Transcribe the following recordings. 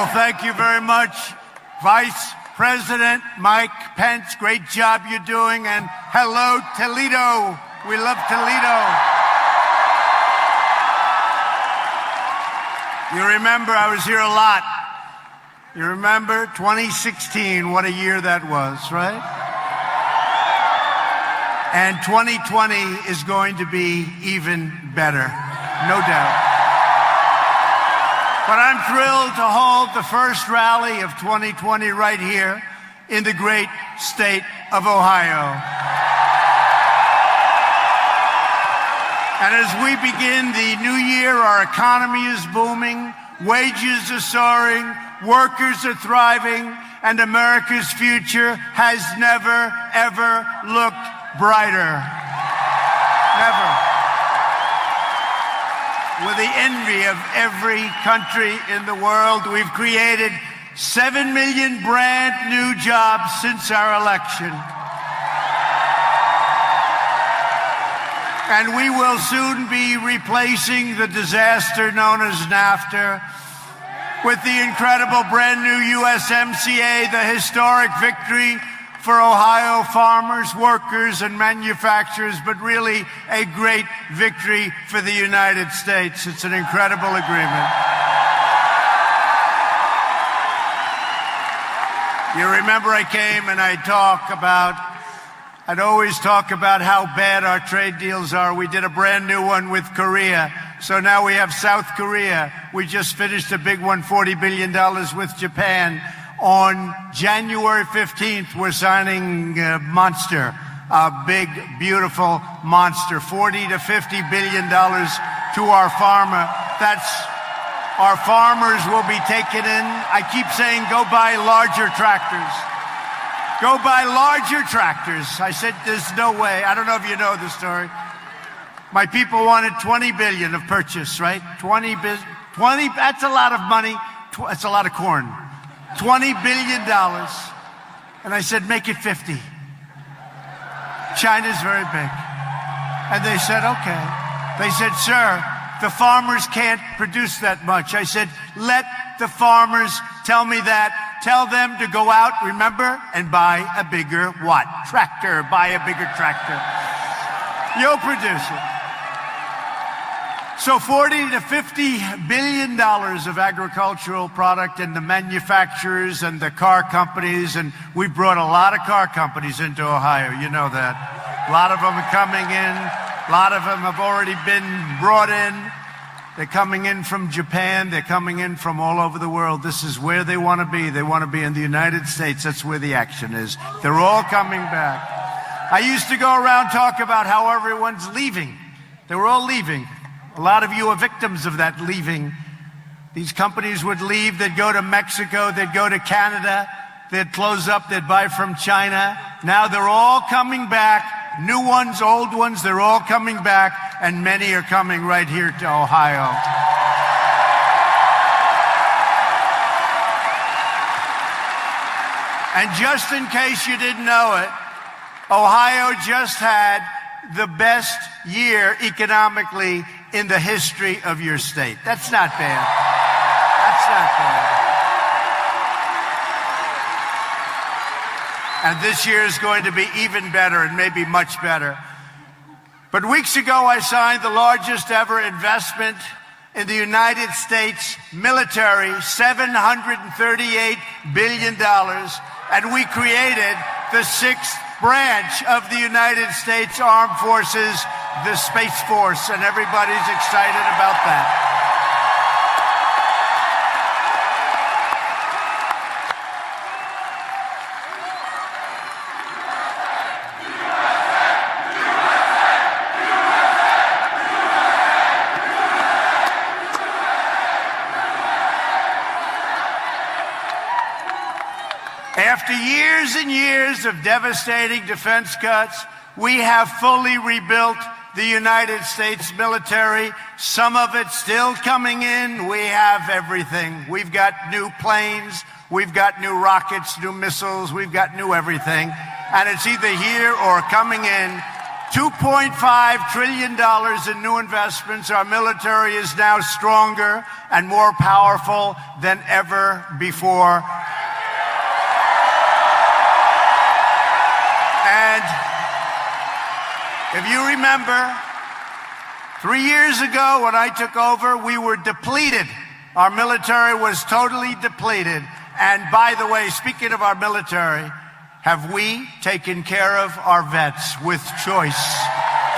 Well, thank you very much, Vice President Mike Pence. Great job you're doing. And hello, Toledo. We love Toledo. You remember I was here a lot. You remember 2016, what a year that was, right? And 2020 is going to be even better, no doubt. But I'm thrilled to hold the first rally of 2020 right here in the great state of Ohio. And as we begin the new year, our economy is booming, wages are soaring, workers are thriving, and America's future has never, ever looked brighter. Never. With the envy of every country in the world, we've created 7 million brand new jobs since our election. And we will soon be replacing the disaster known as NAFTA with the incredible brand new USMCA, the historic victory for Ohio farmers, workers, and manufacturers, but really a great victory for the United States. It's an incredible agreement. You remember I came and I'd always talk about how bad our trade deals are. We did a brand new one with Korea. So now we have South Korea. We just finished a big one, $40 billion with Japan. On January 15th, we're signing Monster, a big, beautiful monster, $40 to $50 billion to our farmer. Our farmers will be taken in. I keep saying, go buy larger tractors. Go buy larger tractors. I said, there's no way. I don't know if you know the story. My people wanted $20 billion of purchase, right? 20, that's a lot of money. That's a lot of corn. $20 billion. And I said, make it 50. China's very big. And they said, okay. They said, sir, the farmers can't produce that much. I said, let the farmers tell me that. Tell them to go out, remember, and buy a bigger what? Tractor. Buy a bigger tractor. You'll produce it. So $40 to $50 billion of agricultural product, and the manufacturers and the car companies, and we brought a lot of car companies into Ohio, you know that. A lot of them are coming in. A lot of them have already been brought in. They're coming in from Japan. They're coming in from all over the world. This is where they want to be. They want to be in the United States. That's where the action is. They're all coming back. I used to go around talk about how everyone's leaving. They were all leaving. A lot of you are victims of that leaving. These companies would leave. They'd go to Mexico. They'd go to Canada. They'd close up. They'd buy from China. Now they're all coming back. New ones, old ones, they're all coming back. And many are coming right here to Ohio. And just in case you didn't know it, Ohio just had the best year economically in the history of your state. That's not bad. That's not bad. And this year is going to be even better, and maybe much better. But weeks ago, I signed the largest ever investment in the United States military, $738 billion. And we created the 6th branch of the United States Armed Forces, the Space Force, and everybody's excited about that. After years and years of devastating defense cuts, we have fully rebuilt the United States military. Some of it still coming in. We have everything. We've got new planes. We've got new rockets, new missiles. We've got new everything. And it's either here or coming in. $2.5 trillion in new investments. Our military is now stronger and more powerful than ever before. And if you remember, 3 years ago when I took over, we were depleted. Our military was totally depleted. And by the way, speaking of our military, have we taken care of our vets with choice?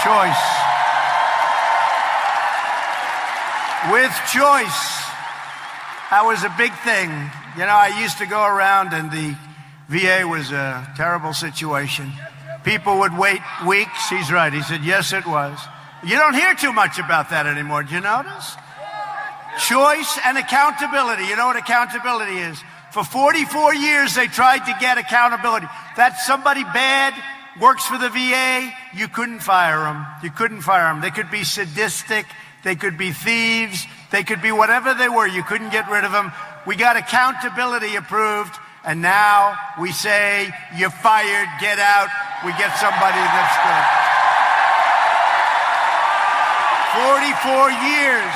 Choice. With choice. That was a big thing. You know, I used to go around and the VA was a terrible situation. People would wait weeks. He's right. He said, yes, it was. You don't hear too much about that anymore. Do you notice? Choice and accountability. You know what accountability is? For 44 years, they tried to get accountability. That's somebody bad, works for the VA, you couldn't fire them. You couldn't fire them. They could be sadistic, they could be thieves, they could be whatever they were. You couldn't get rid of them. We got accountability approved, and now we say, you're fired, get out. We get somebody that's good. 44 years.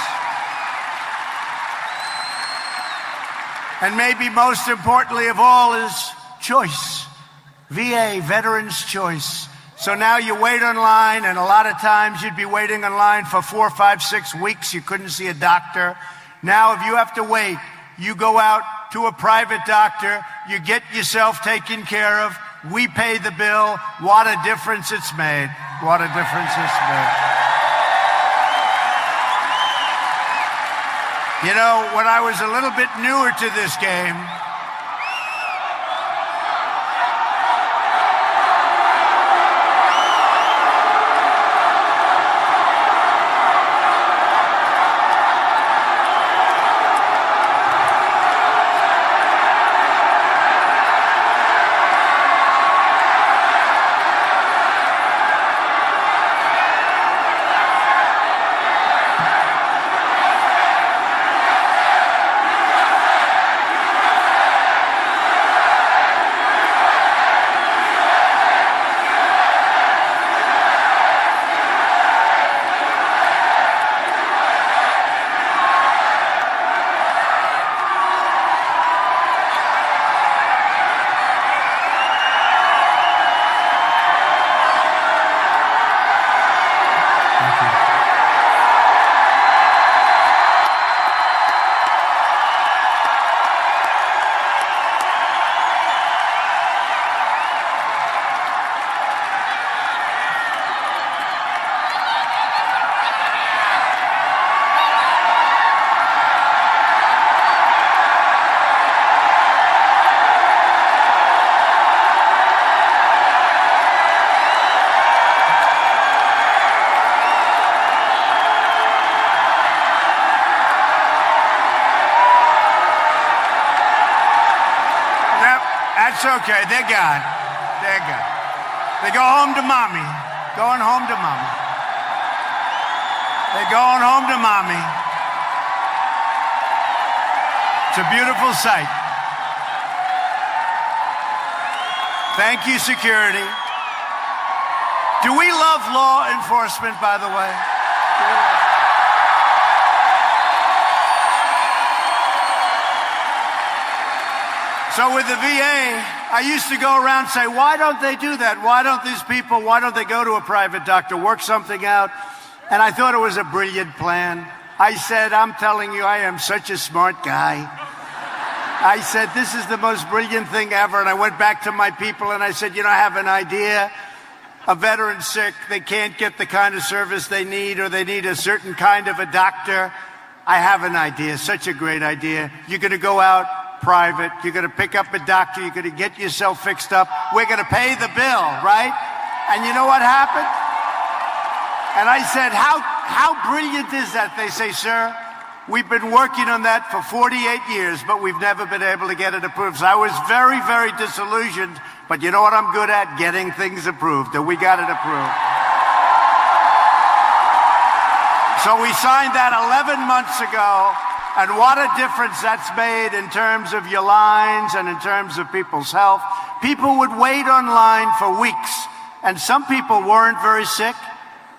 And maybe most importantly of all is choice. VA, Veterans Choice. So now you wait online, and a lot of times you'd be waiting online for 4, 5, 6 weeks. You couldn't see a doctor. Now if you have to wait, you go out to a private doctor, you get yourself taken care of, we pay the bill. What a difference it's made. What a difference it's made. You know, when I was a little bit newer to this game, it's okay. They're gone. They're gone. They go home to mommy. Going home to mommy. They're going home to mommy. It's a beautiful sight. Thank you, security. Do we love law enforcement, by the way? So with the VA, I used to go around and say, why don't they do that? Why don't these people, why don't they go to a private doctor, work something out? And I thought it was a brilliant plan. I said, I'm telling you, I am such a smart guy. I said, this is the most brilliant thing ever. And I went back to my people and I said, you know, I have an idea. A veteran's sick, they can't get the kind of service they need, or they need a certain kind of a doctor. I have an idea, such a great idea. You're gonna go out private, you're gonna pick up a doctor, you're gonna get yourself fixed up, we're gonna pay the bill, right? And you know what happened? And I said, how brilliant is that? They say, sir, we've been working on that for 48 years, but we've never been able to get it approved. So I was very, very disillusioned, but you know what I'm good at? Getting things approved, and we got it approved. So we signed that 11 months ago, and what a difference that's made in terms of your lines and in terms of people's health. People would wait online for weeks, And some people weren't very sick,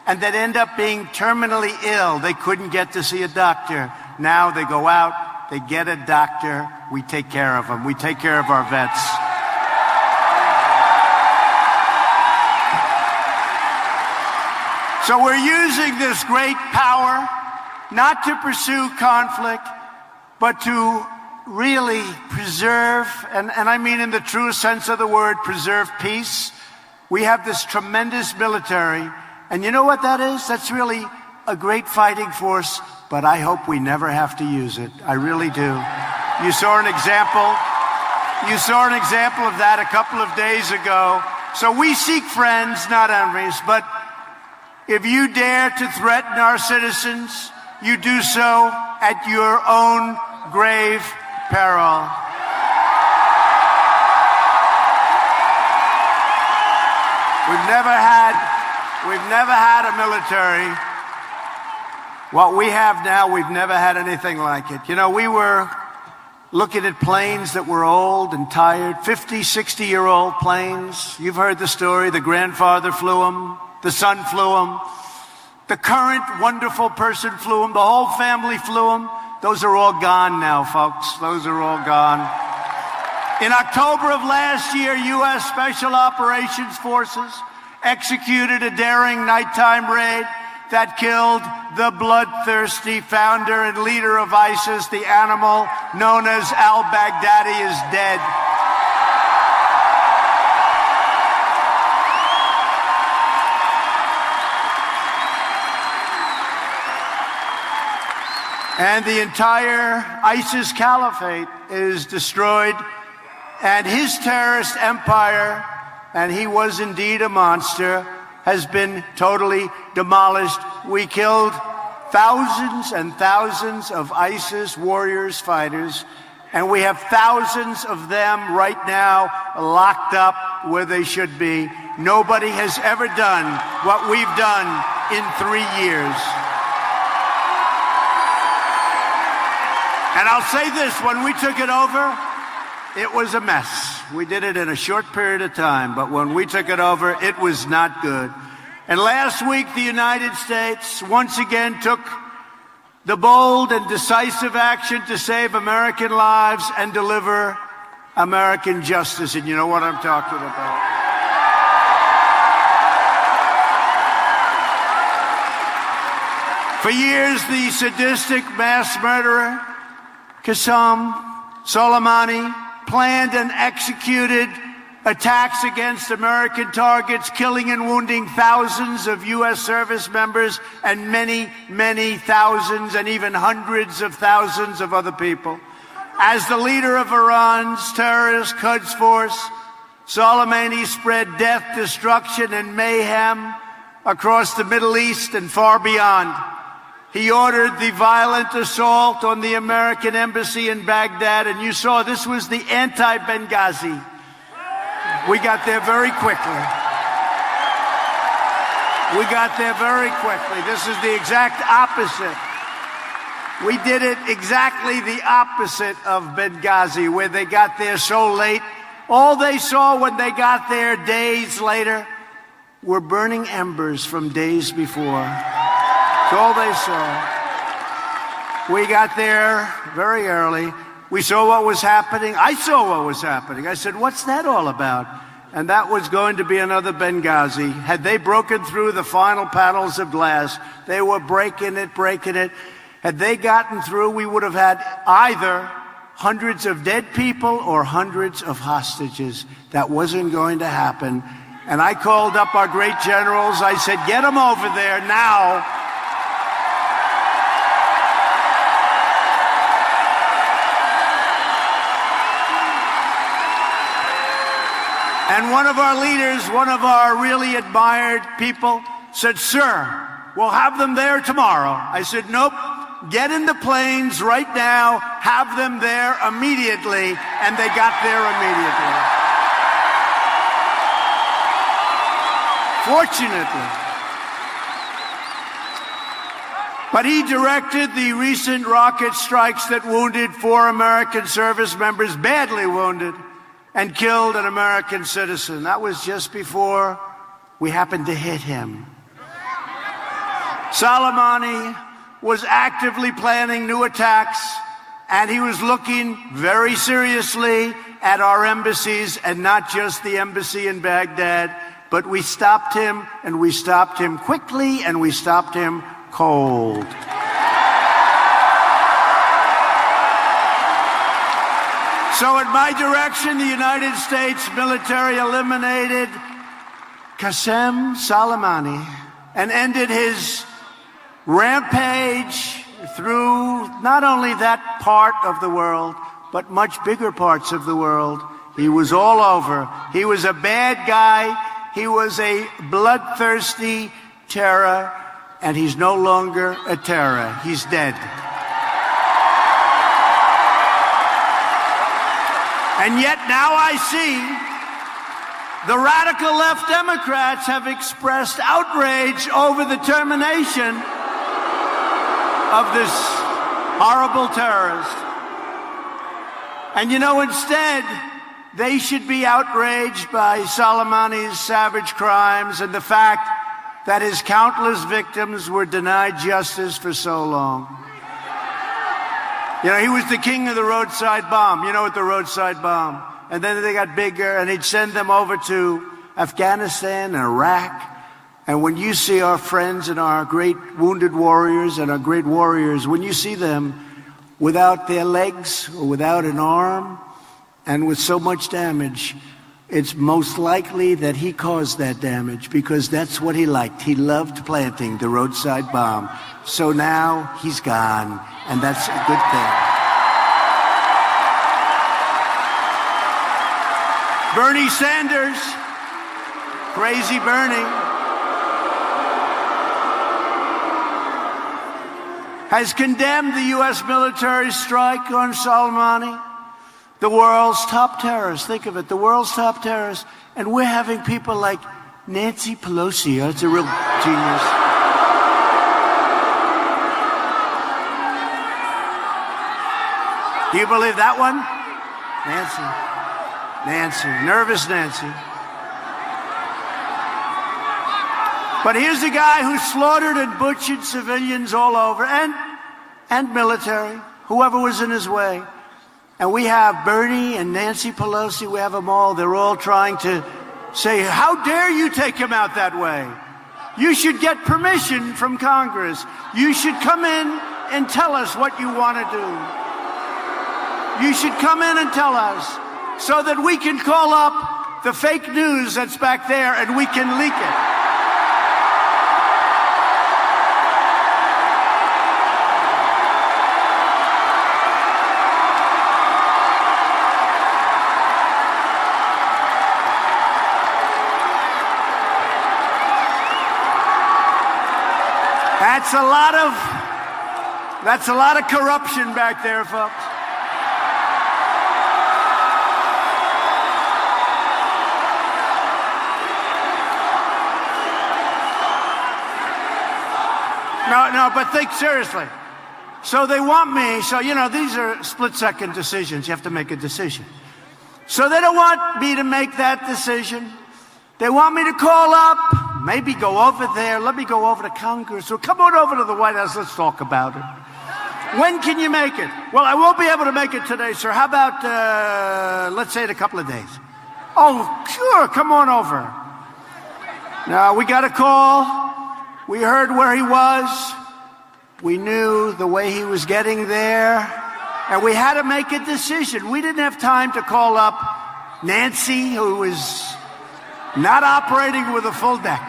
and they'd end up being terminally ill. They couldn't get to see a doctor. Now they go out, they get a doctor, we take care of them. We take care of our vets. So we're using this great power not to pursue conflict, but to really preserve, and I mean in the truest sense of the word, preserve peace. We have this tremendous military, and you know what that is? That's really a great fighting force, but I hope we never have to use it. I really do. You saw an example of that a couple of days ago. So we seek friends, not enemies, but if you dare to threaten our citizens, you do so at your own grave peril. We've never had a military. What we have now, we've never had anything like it. You know, we were looking at planes that were old and tired, 50, 60-year-old planes. You've heard the story. The grandfather flew them. The son flew them. The current wonderful person flew them. The whole family flew them. Those are all gone now, folks. Those are all gone. In October of last year, U.S. Special Operations Forces executed a daring nighttime raid that killed the bloodthirsty founder and leader of ISIS. The animal known as al-Baghdadi is dead. And the entire ISIS caliphate is destroyed, and his terrorist empire, and he was indeed a monster, has been totally demolished. We killed thousands and thousands of ISIS warriors, fighters, and we have thousands of them right now locked up where they should be. Nobody has ever done what we've done in 3 years. And I'll say this, when we took it over, it was a mess. We did it in a short period of time, but when we took it over, it was not good. And last week, the United States once again took the bold and decisive action to save American lives and deliver American justice. And you know what I'm talking about. For years, the sadistic mass murderer, Qasem Soleimani, planned and executed attacks against American targets, killing and wounding thousands of U.S. service members and many, many thousands and even hundreds of thousands of other people. As the leader of Iran's terrorist Quds Force, Soleimani spread death, destruction, and mayhem across the Middle East and far beyond. He ordered the violent assault on the American embassy in Baghdad, and you saw this was the anti-Benghazi. We got there very quickly. We got there very quickly. This is the exact opposite. We did it exactly the opposite of Benghazi, where they got there so late. All they saw when they got there days later were burning embers from days before. That's all they saw. We got there very early. We saw what was happening. I saw what was happening. I said, what's that all about? And that was going to be another Benghazi. Had they broken through the final panels of glass, they were breaking it. Had they gotten through, we would have had either hundreds of dead people or hundreds of hostages. That wasn't going to happen. And I called up our great generals. I said, get them over there now. And one of our leaders, one of our really admired people, said, sir, we'll have them there tomorrow. I said, nope, get in the planes right now, have them there immediately. And they got there immediately. Fortunately. But he directed the recent rocket strikes that wounded 4 American service members, badly wounded, and killed an American citizen. That was just before we happened to hit him. Soleimani was actively planning new attacks, and he was looking very seriously at our embassies, and not just the embassy in Baghdad, but we stopped him, and we stopped him quickly, and we stopped him cold. So at my direction, the United States military eliminated Qasem Soleimani and ended his rampage through not only that part of the world, but much bigger parts of the world. He was all over. He was a bad guy. He was a bloodthirsty terror, and he's no longer a terror. He's dead. And yet now I see the radical left Democrats have expressed outrage over the termination of this horrible terrorist. And you know, instead, they should be outraged by Soleimani's savage crimes and the fact that his countless victims were denied justice for so long. You know, he was the king of the roadside bomb. You know what the roadside bomb? And then they got bigger, and he'd send them over to Afghanistan and Iraq. And when you see our friends and our great wounded warriors and our great warriors, when you see them without their legs or without an arm and with so much damage, it's most likely that he caused that damage, because that's what he liked. He loved planting the roadside bomb. So now he's gone, and that's a good thing. Bernie Sanders, crazy Bernie, has condemned the U.S. military strike on Soleimani, the world's top terrorist. Think of it, the world's top terrorist. And we're having people like Nancy Pelosi. That's a real genius. Do you believe that one? Nancy, nervous Nancy. But here's a guy who slaughtered and butchered civilians all over, and military, whoever was in his way. And we have Bernie and Nancy Pelosi, we have them all. They're all trying to say, how dare you take him out that way? You should get permission from Congress. You should come in and tell us what you want to do. You should come in and tell us so that we can call up the fake news that's back there and we can leak it. That's a lot of corruption back there, folks. No, but think seriously. So they want me, so, you know, these are split-second decisions. You have to make a decision. So they don't want me to make that decision. They want me to call up, maybe go over there. Let me go over to Congress. Or come on over to the White House. Let's talk about it. When can you make it? Well, I won't be able to make it today, sir. How about, let's say, in a couple of days? Oh, sure. Come on over. Now, we got a call. We heard where he was. We knew the way he was getting there. And we had to make a decision. We didn't have time to call up Nancy, who was not operating with a full deck.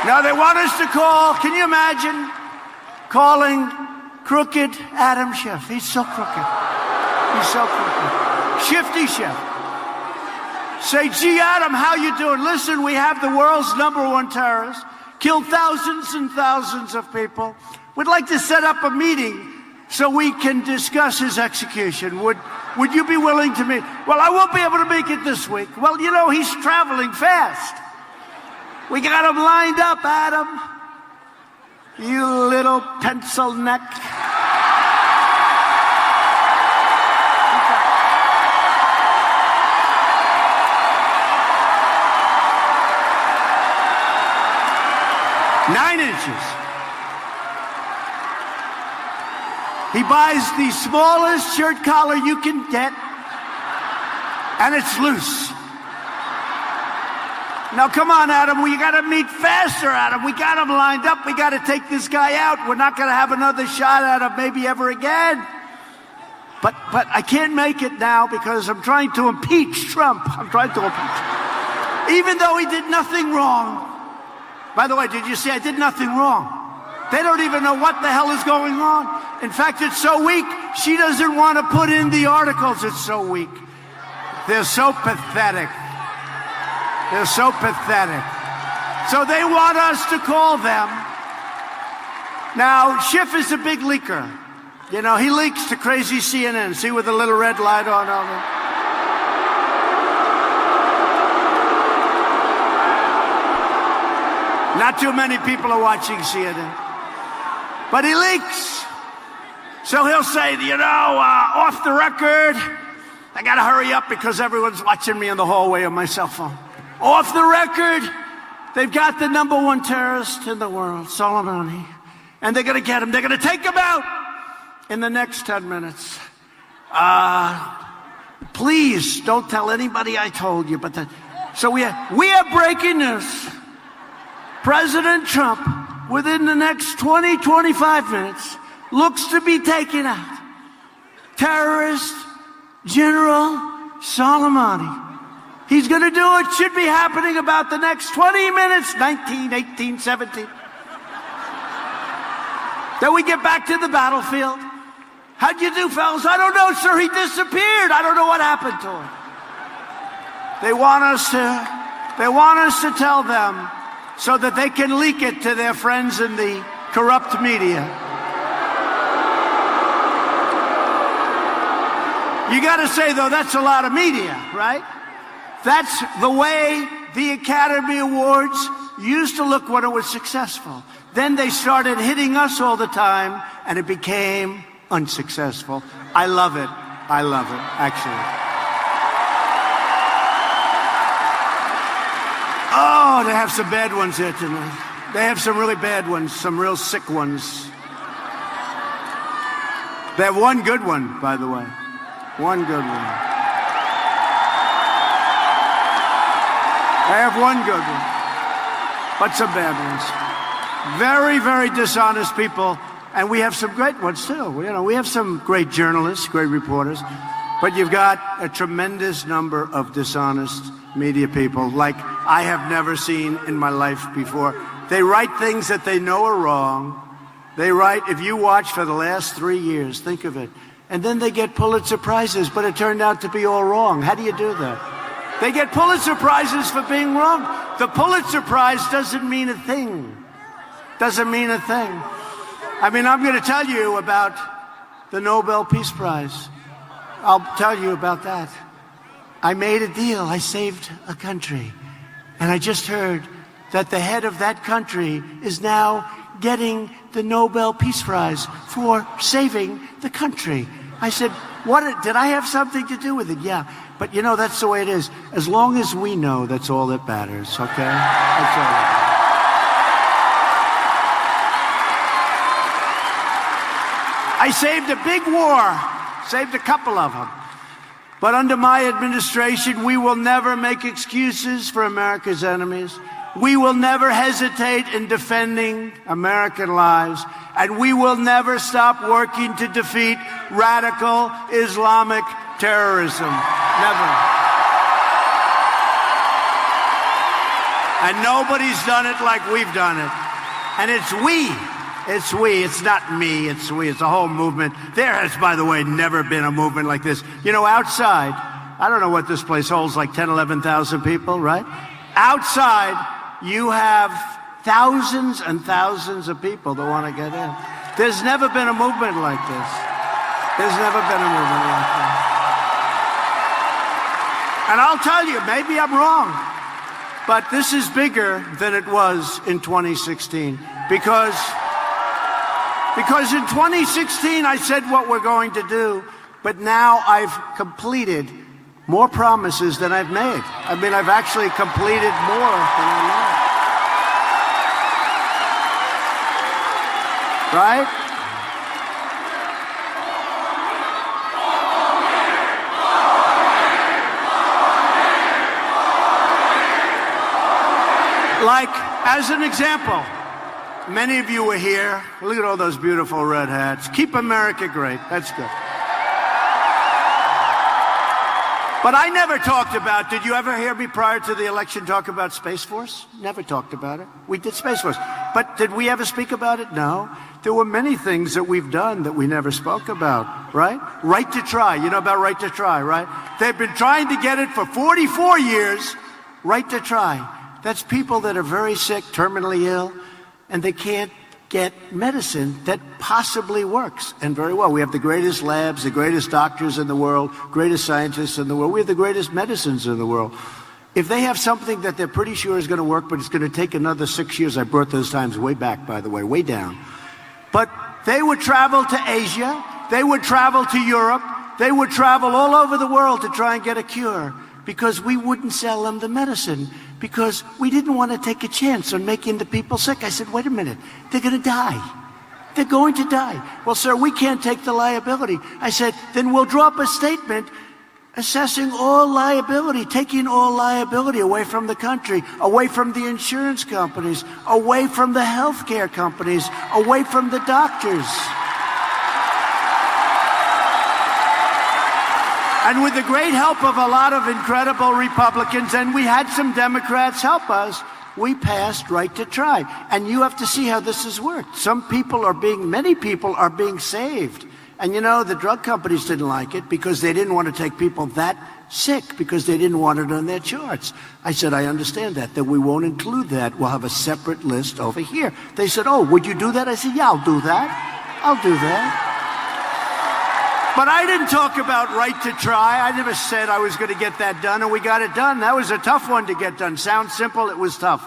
Now they want us to call, can you imagine calling crooked Adam Schiff? He's so crooked. He's so crooked. Shifty Schiff. Say, gee, Adam, how you doing? Listen, we have the world's #1 terrorist, killed thousands and thousands of people. We'd like to set up a meeting so we can discuss his execution. Would you be willing to meet? Well, I won't be able to make it this week. Well, you know, he's traveling fast. We got him lined up, Adam. You little pencil neck. inches. He buys the smallest shirt collar you can get, and it's loose. Now, come on, Adam. We got to meet faster, Adam. We got him lined up. We got to take this guy out. We're not going to have another shot at him maybe ever again. But I can't make it now because I'm trying to impeach Trump. I'm trying to impeach him. Even though he did nothing wrong. By the way, did you see I did nothing wrong? They don't even know what the hell is going on. In fact, it's so weak, she doesn't want to put in the articles. It's so weak. They're so pathetic. They're so pathetic. So they want us to call them. Now, Schiff is a big leaker. You know, he leaks to crazy CNN. See with the little red light on it? Not too many people are watching CNN. But he leaks. So he'll say, you know, off the record, I got to hurry up because everyone's watching me in the hallway on my cell phone. Off the record, they've got the #1 terrorist in the world, Soleimani. And they're going to get him. They're going to take him out in the next 10 minutes. Please don't tell anybody I told you. So we have breaking news. President Trump, within the next 20, 25 minutes, looks to be taken out. Terrorist General Soleimani. He's going to do it. Should be happening about the next 20 minutes. 19, 18, 17. Then we get back to the battlefield. How'd you do, fellas? I don't know, sir. He disappeared. I don't know what happened to him. They want us to tell them so that they can leak it to their friends in the corrupt media. You got to say, though, that's a lot of media, right? That's the way the Academy Awards used to look when it was successful. Then they started hitting us all the time, and it became unsuccessful. I love it. I love it, actually. Oh, they have some bad ones here tonight. They have some really bad ones, some real sick ones. They have one good one, by the way. One good one. They have one good one. But some bad ones. Very, very dishonest people. And we have some great ones, too. You know, we have some great journalists, great reporters. But you've got a tremendous number of dishonest media people like I have never seen in my life before. They write things that they know are wrong. They write, if you watch for the last 3 years, think of it. And then they get Pulitzer Prizes, but it turned out to be all wrong. How do you do that? They get Pulitzer Prizes for being wrong. The Pulitzer Prize doesn't mean a thing. Doesn't mean a thing. I mean, I'm going to tell you about the Nobel Peace Prize. I'll tell you about that. I made a deal. I saved a country. And I just heard that the head of that country is now getting the Nobel Peace Prize for saving the country. I said, what? Did I have something to do with it? Yeah. But, you know, that's the way it is. As long as we know, that's all that matters, okay? That's all that matters. I saved a big war, saved a couple of them. But under my administration, we will never make excuses for America's enemies. We will never hesitate in defending American lives. And we will never stop working to defeat radical Islamic terrorism. Never. And nobody's done it like we've done it. And it's we. It's we. It's not me. It's we. It's a whole movement. There has, by the way, never been a movement like this. You know, outside, I don't know what this place holds, like 10, 11,000 people, right? Outside, you have thousands and thousands of people that want to get in. There's never been a movement like this. There's never been a movement like this. And I'll tell you, maybe I'm wrong, but this is bigger than it was in 2016 because in 2016 I said what we're going to do, but now I've completed more promises than I've made. I mean, I've actually completed more than I made. right? Like, as an example, many of you were here. Look at all those beautiful red hats. Keep America great. That's good. But I never talked about, did you ever hear me prior to the election talk about Space Force? Never talked about it. We did Space Force. But did we ever speak about it? No. There were many things that we've done that we never spoke about, right? Right to try. You know about right to try, right? They've been trying to get it for 44 years. Right to try. That's people that are very sick, terminally ill, and they can't get medicine that possibly works, and very well. We have the greatest labs, the greatest doctors in the world, greatest scientists in the world. We have the greatest medicines in the world. If they have something that they're pretty sure is going to work, but it's going to take another 6 years, I brought those times way back, by the way, way down. But they would travel to Asia, they would travel to Europe, they would travel all over the world to try and get a cure, because we wouldn't sell them the medicine, because we didn't want to take a chance on making the people sick. I said, wait a minute, they're going to die. They're going to die. Well, sir, we can't take the liability. I said, then we'll draw up a statement assessing all liability, taking all liability away from the country, away from the insurance companies, away from the healthcare companies, away from the doctors. And with the great help of a lot of incredible Republicans, and we had some Democrats help us, we passed right to try. And you have to see how this has worked. Many people are being saved. And you know, the drug companies didn't like it because they didn't want to take people that sick, because they didn't want it on their charts. I said, I understand that we won't include that. We'll have a separate list over here. They said, oh, would you do that? I said, yeah, I'll do that. I'll do that. But I didn't talk about right to try. I never said I was going to get that done, and we got it done. That was a tough one to get done. Sounds simple, it was tough.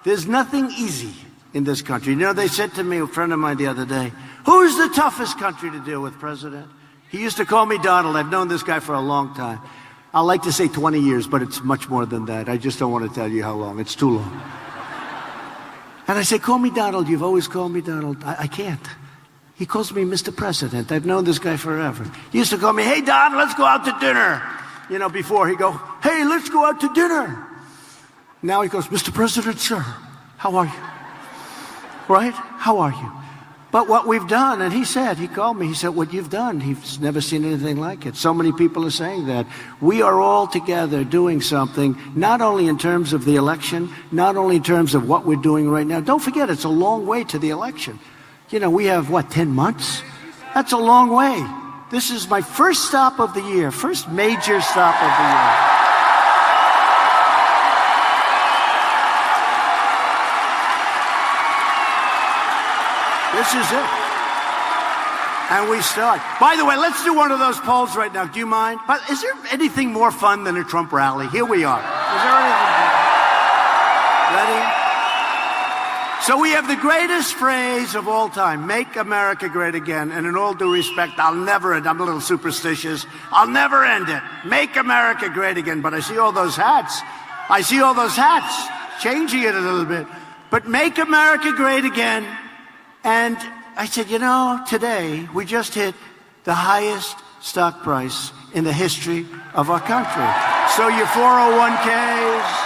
There's nothing easy in this country. You know, they said to me, a friend of mine the other day, who's the toughest country to deal with, President? He used to call me Donald. I've known this guy for a long time. I like to say 20 years, but it's much more than that. I just don't want to tell you how long. It's too long. And I say, call me Donald. You've always called me Donald. I can't. He calls me Mr. President. I've known this guy forever. He used to call me, hey, Don, let's go out to dinner. You know, before he'd go, hey, let's go out to dinner. Now he goes, Mr. President, sir, how are you? Right? How are you? But what we've done, and he called me, he said, what you've done, he's never seen anything like it. So many people are saying that. We are all together doing something, not only in terms of the election, not only in terms of what we're doing right now. Don't forget, it's a long way to the election. You know, we have, 10 months? That's a long way. This is my first stop of the year, first major stop of the year. This is it. And we start. By the way, let's do one of those polls right now. Do you mind? But is there anything more fun than a Trump rally? Here we are. Is there anything? Ready? So we have the greatest phrase of all time, make America great again. And in all due respect, I'm a little superstitious, I'll never end it. Make America great again. But I see all those hats. Changing it a little bit. But make America great again. And I said, you know, today we just hit the highest stock price in the history of our country. So your 401ks...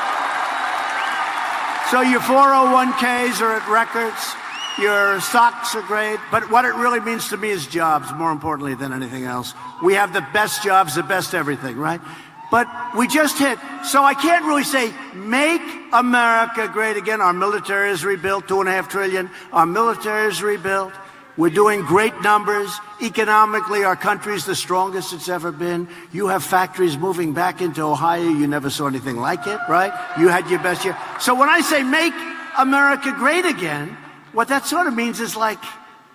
So your 401ks are at records, your stocks are great, but what it really means to me is jobs, more importantly than anything else. We have the best jobs, the best everything, right? But we just hit, so I can't really say, make America great again. Our military is rebuilt, $2.5 trillion. Our military is rebuilt. We're doing great numbers. Economically, our country's the strongest it's ever been. You have factories moving back into Ohio. You never saw anything like it, right? You had your best year. So when I say make America great again, what that sort of means is like,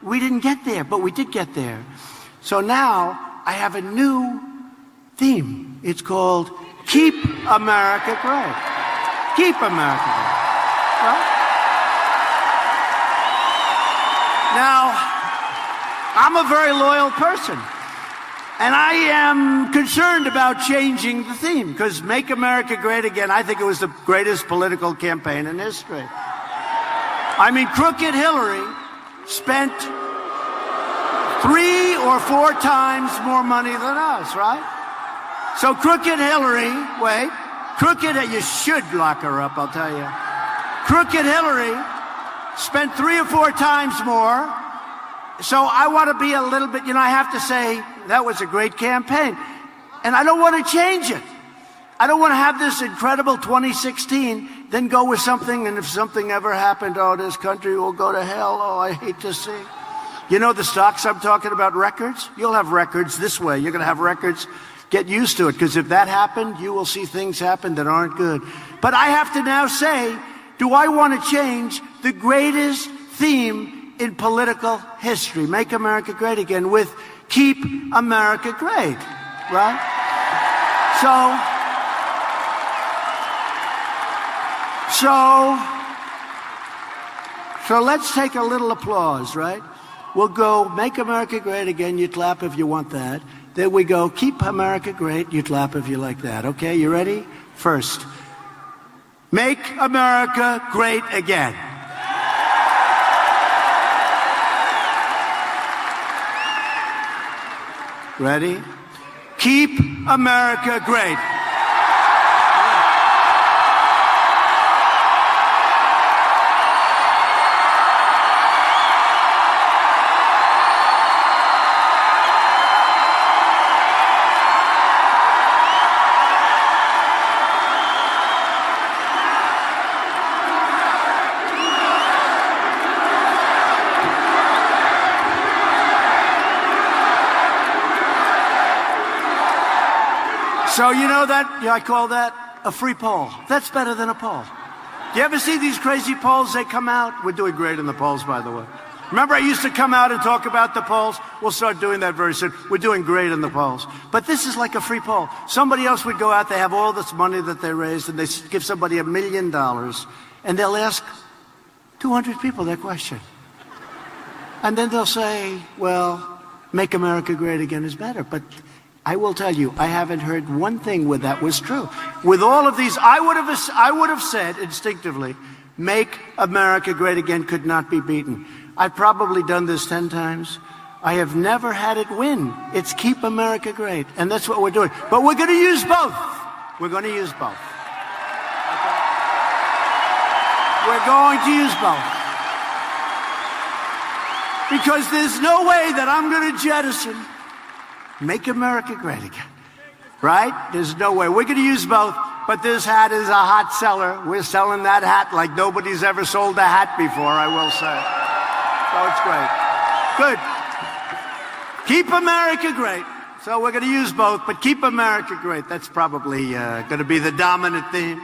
we didn't get there, but we did get there. So now I have a new theme. It's called Keep America Great. Keep America Great, right? Now, I'm a very loyal person, and I am concerned about changing the theme, because Make America Great Again, I think it was the greatest political campaign in history. I mean, crooked Hillary spent 3 or 4 times more money than us, right? So crooked Hillary, you should lock her up, I'll tell you. Crooked Hillary spent 3 or 4 times more. So I want to be a little bit, I have to say that was a great campaign. And I don't want to change it. I don't want to have this incredible 2016, then go with something, and if something ever happened, oh, this country will go to hell. Oh, I hate to see. You know the stocks I'm talking about, records? You'll have records this way. You're going to have records. Get used to it, because if that happened, you will see things happen that aren't good. But I have to now say, do I want to change the greatest theme in political history, Make America Great Again, with Keep America Great, right? So let's take a little applause, right? We'll go, Make America Great Again, you clap if you want that. Then we go, Keep America Great, you clap if you like that. Okay, you ready? First, Make America Great Again. Ready? Keep America Great. So you know that, I call that a free poll. That's better than a poll. Do you ever see these crazy polls? They come out. We're doing great in the polls, by the way. Remember I used to come out and talk about the polls? We'll start doing that very soon. We're doing great in the polls. But this is like a free poll. Somebody else would go out, they have all this money that they raised, and they give somebody $1 million, and they'll ask 200 people that question. And then they'll say, well, Make America Great Again is better. But I will tell you, I haven't heard one thing where that was true. With all of these, I would have said instinctively, Make America Great Again could not be beaten. I've probably done this 10 times. I have never had it win. It's Keep America Great, and that's what we're doing. But we're going to use both. We're going to use both. We're going to use both. Because there's no way that I'm going to jettison Make America Great Again, right? There's no way. We're going to use both, but this hat is a hot seller. We're selling that hat like nobody's ever sold a hat before, I will say. So it's great. Good. Keep America Great. So we're going to use both, but Keep America Great. That's probably going to be the dominant theme.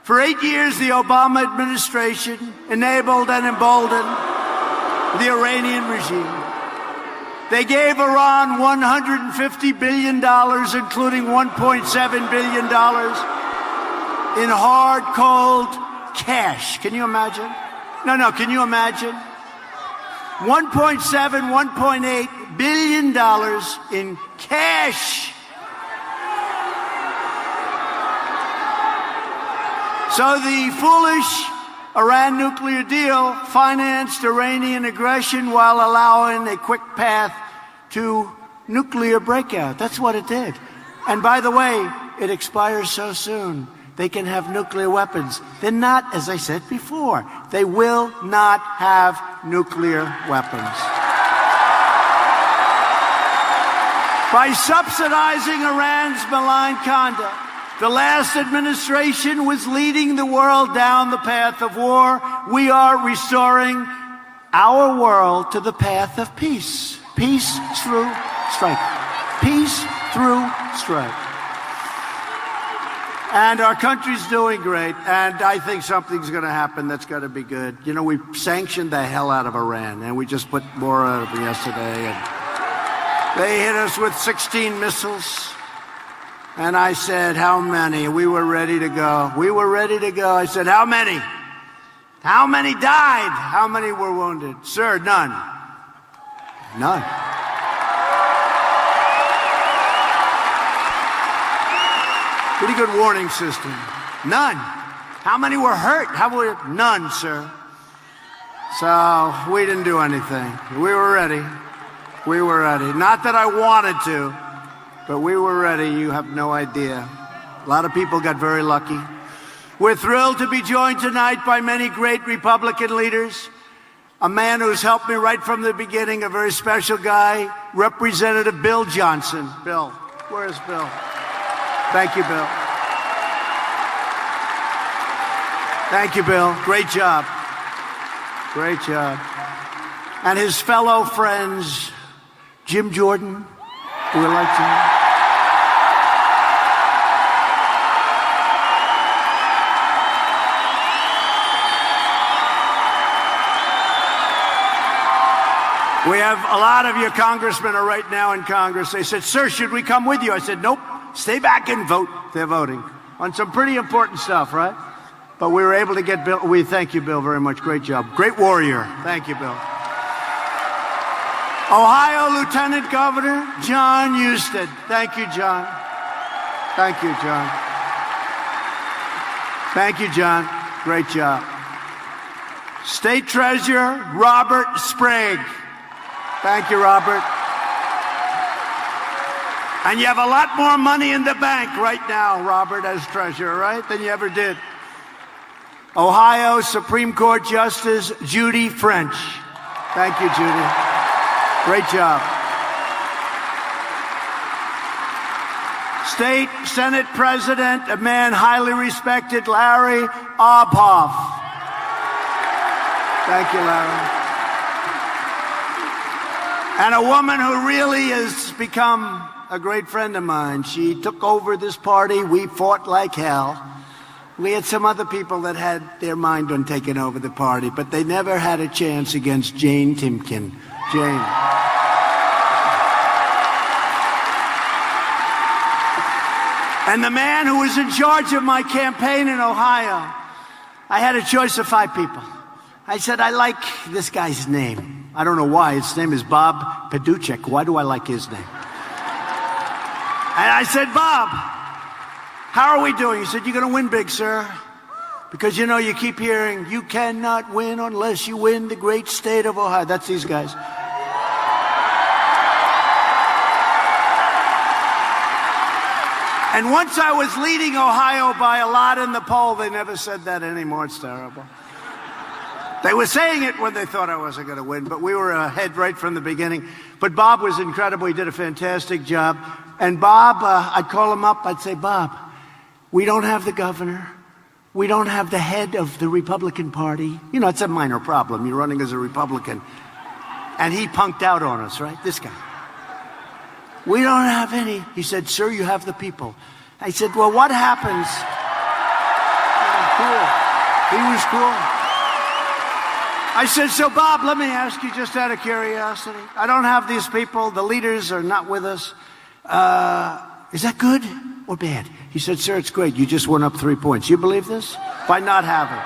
For 8 years, the Obama administration enabled and emboldened the Iranian regime. They gave Iran $150 billion, including $1.7 billion in hard, cold cash. Can you imagine? No, can you imagine? $1.7, $1.8 billion in cash. So the foolish Iran nuclear deal financed Iranian aggression while allowing a quick path to nuclear breakout. That's what it did. And by the way, it expires so soon. They can have nuclear weapons. They're not, as I said before, they will not have nuclear weapons. By subsidizing Iran's malign conduct, the last administration was leading the world down the path of war. We are restoring our world to the path of peace. Peace through strife. Peace through strife. And our country's doing great, and I think something's going to happen that's going to be good. You know, we sanctioned the hell out of Iran, and we just put more out of them yesterday. And they hit us with 16 missiles. And I said, how many? We were ready to go. We were ready to go. I said, how many? How many died? How many were wounded? Sir, none. None. Pretty good warning system. None. How many were hurt? None, sir. So we didn't do anything. We were ready. We were ready. Not that I wanted to, but we were ready. You have no idea. A lot of people got very lucky. We're thrilled to be joined tonight by many great Republican leaders. A man who's helped me right from the beginning, a very special guy, Representative Bill Johnson. Bill, where's Bill? Thank you, Bill. Thank you, Bill. Great job. Great job. And his fellow friends, Jim Jordan, do we like Jim? We have a lot of your congressmen are right now in Congress. They said, sir, should we come with you? I said, nope, stay back and vote. They're voting on some pretty important stuff, right? But we were able to get Bill. We thank you, Bill, very much. Great job. Great warrior. Thank you, Bill. Ohio Lieutenant Governor John Husted. Thank you, John. Thank you, John. Thank you, John. Great job. State Treasurer Robert Sprague. Thank you, Robert. And you have a lot more money in the bank right now, Robert, as treasurer, right, than you ever did. Ohio Supreme Court Justice Judy French. Thank you, Judy. Great job. State Senate President, a man highly respected, Larry Obhoff. Thank you, Larry. And a woman who really has become a great friend of mine. She took over this party. We fought like hell. We had some other people that had their mind on taking over the party, but they never had a chance against Jane Timken. Jane. And the man who was in charge of my campaign in Ohio, I had a choice of 5 people. I said, I like this guy's name. I don't know why. His name is Bob Paduchek. Why do I like his name? And I said, Bob, how are we doing? He said, you're going to win big, sir. Because, you know, you keep hearing, you cannot win unless you win the great state of Ohio. That's these guys. And once I was leading Ohio by a lot in the poll, they never said that anymore. It's terrible. They were saying it when they thought I wasn't going to win, but we were ahead right from the beginning. But Bob was incredible. He did a fantastic job. And Bob, I'd call him up. I'd say, Bob, we don't have the governor. We don't have the head of the Republican Party. You know, it's a minor problem. You're running as a Republican. And he punked out on us, right? This guy. We don't have any. He said, sir, you have the people. I said, well, what happens? Cool. He was cool. I said, so Bob, let me ask you just out of curiosity. I don't have these people. The leaders are not with us. Is that good or bad? He said, sir, it's great. You just went up 3 points. You believe this? By not having.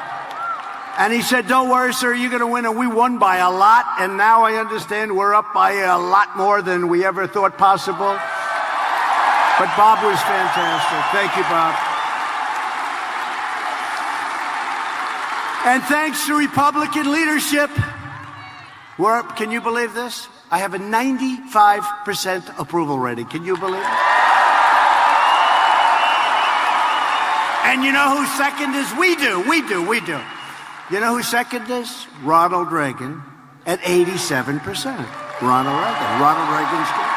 And he said, don't worry, sir, you're going to win. And we won by a lot. And now I understand we're up by a lot more than we ever thought possible. But Bob was fantastic. Thank you, Bob. And thanks to Republican leadership, can you believe this? I have a 95% approval rating. Can you believe it? And you know who second is? We do. You know who second is? Ronald Reagan at 87%. Ronald Reagan's good.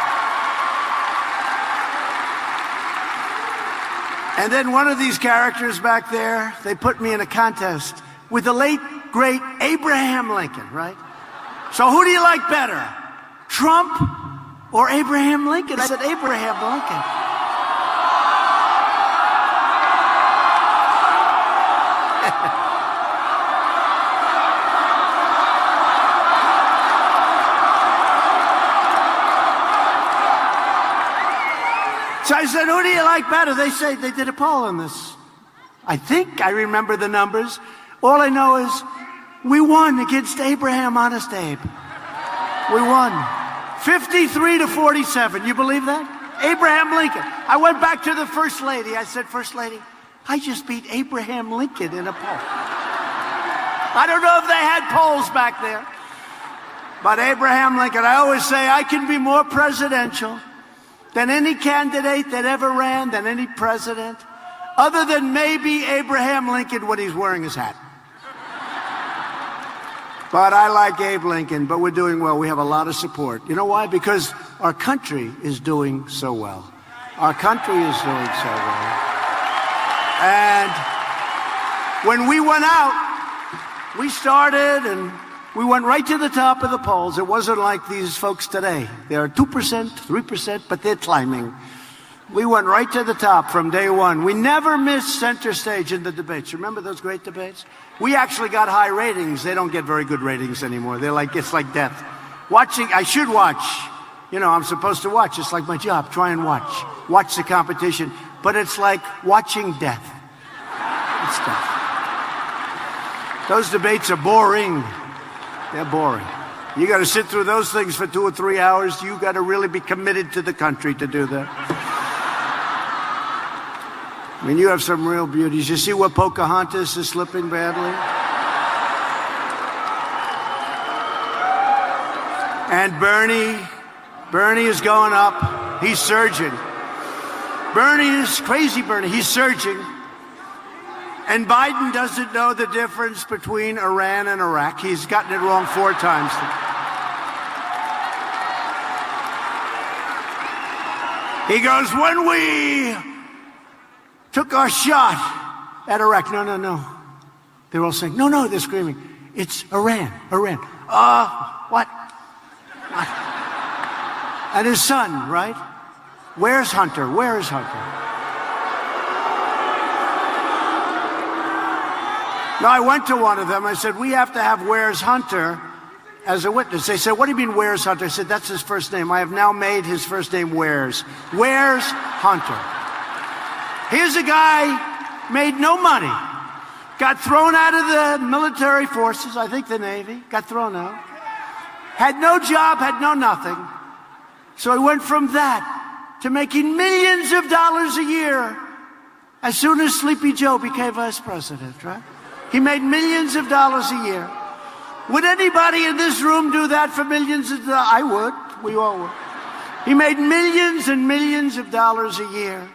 And then one of these characters back there, they put me in a contest with the late, great Abraham Lincoln, right? So who do you like better, Trump or Abraham Lincoln? I said, Abraham Lincoln. So I said, who do you like better? They say they did a poll on this. I think I remember the numbers. All I know is we won against Abraham, Honest Abe. We won 53-47. You believe that? Abraham Lincoln. I went back to the First Lady. I said, First Lady, I just beat Abraham Lincoln in a poll. I don't know if they had polls back there. But Abraham Lincoln, I always say I can be more presidential than any candidate that ever ran, than any president, other than maybe Abraham Lincoln when he's wearing his hat. But I like Abe Lincoln, but we're doing well. We have a lot of support. You know why? Because our country is doing so well. Our country is doing so well. And when we went out, we started and we went right to the top of the polls. It wasn't like these folks today. They're 2%, 3%, but they're climbing. We went right to the top from day one. We never missed center stage in the debates. Remember those great debates? We actually got high ratings. They don't get very good ratings anymore. It's like death. I should watch. You know, I'm supposed to watch. It's like my job. Try and watch. Watch the competition. But it's like watching death. It's death. Those debates are boring. They're boring. You got to sit through those things for 2 or 3 hours. You got to really be committed to the country to do that. I mean, you have some real beauties. You see what Pocahontas is slipping badly? And Bernie is going up. He's surging. Crazy Bernie. He's surging. And Biden doesn't know the difference between Iran and Iraq. He's gotten it wrong 4 times. He goes, when we took our shot at Iraq. No. They're all saying, no, they're screaming. It's Iran. What? And his son, right? Where's Hunter? No, I went to one of them. I said, we have to have Where's Hunter as a witness. They said, what do you mean, Where's Hunter? I said, that's his first name. I have now made his first name Where's. Where's Hunter? Here's a guy, made no money, got thrown out of the military forces, I think the Navy, got thrown out, had no job, had no nothing. So he went from that to making millions of dollars a year as soon as Sleepy Joe became vice president, right? He made millions of dollars a year. Would anybody in this room do that for millions of dollars? I would. We all would. He made millions and millions of dollars a year.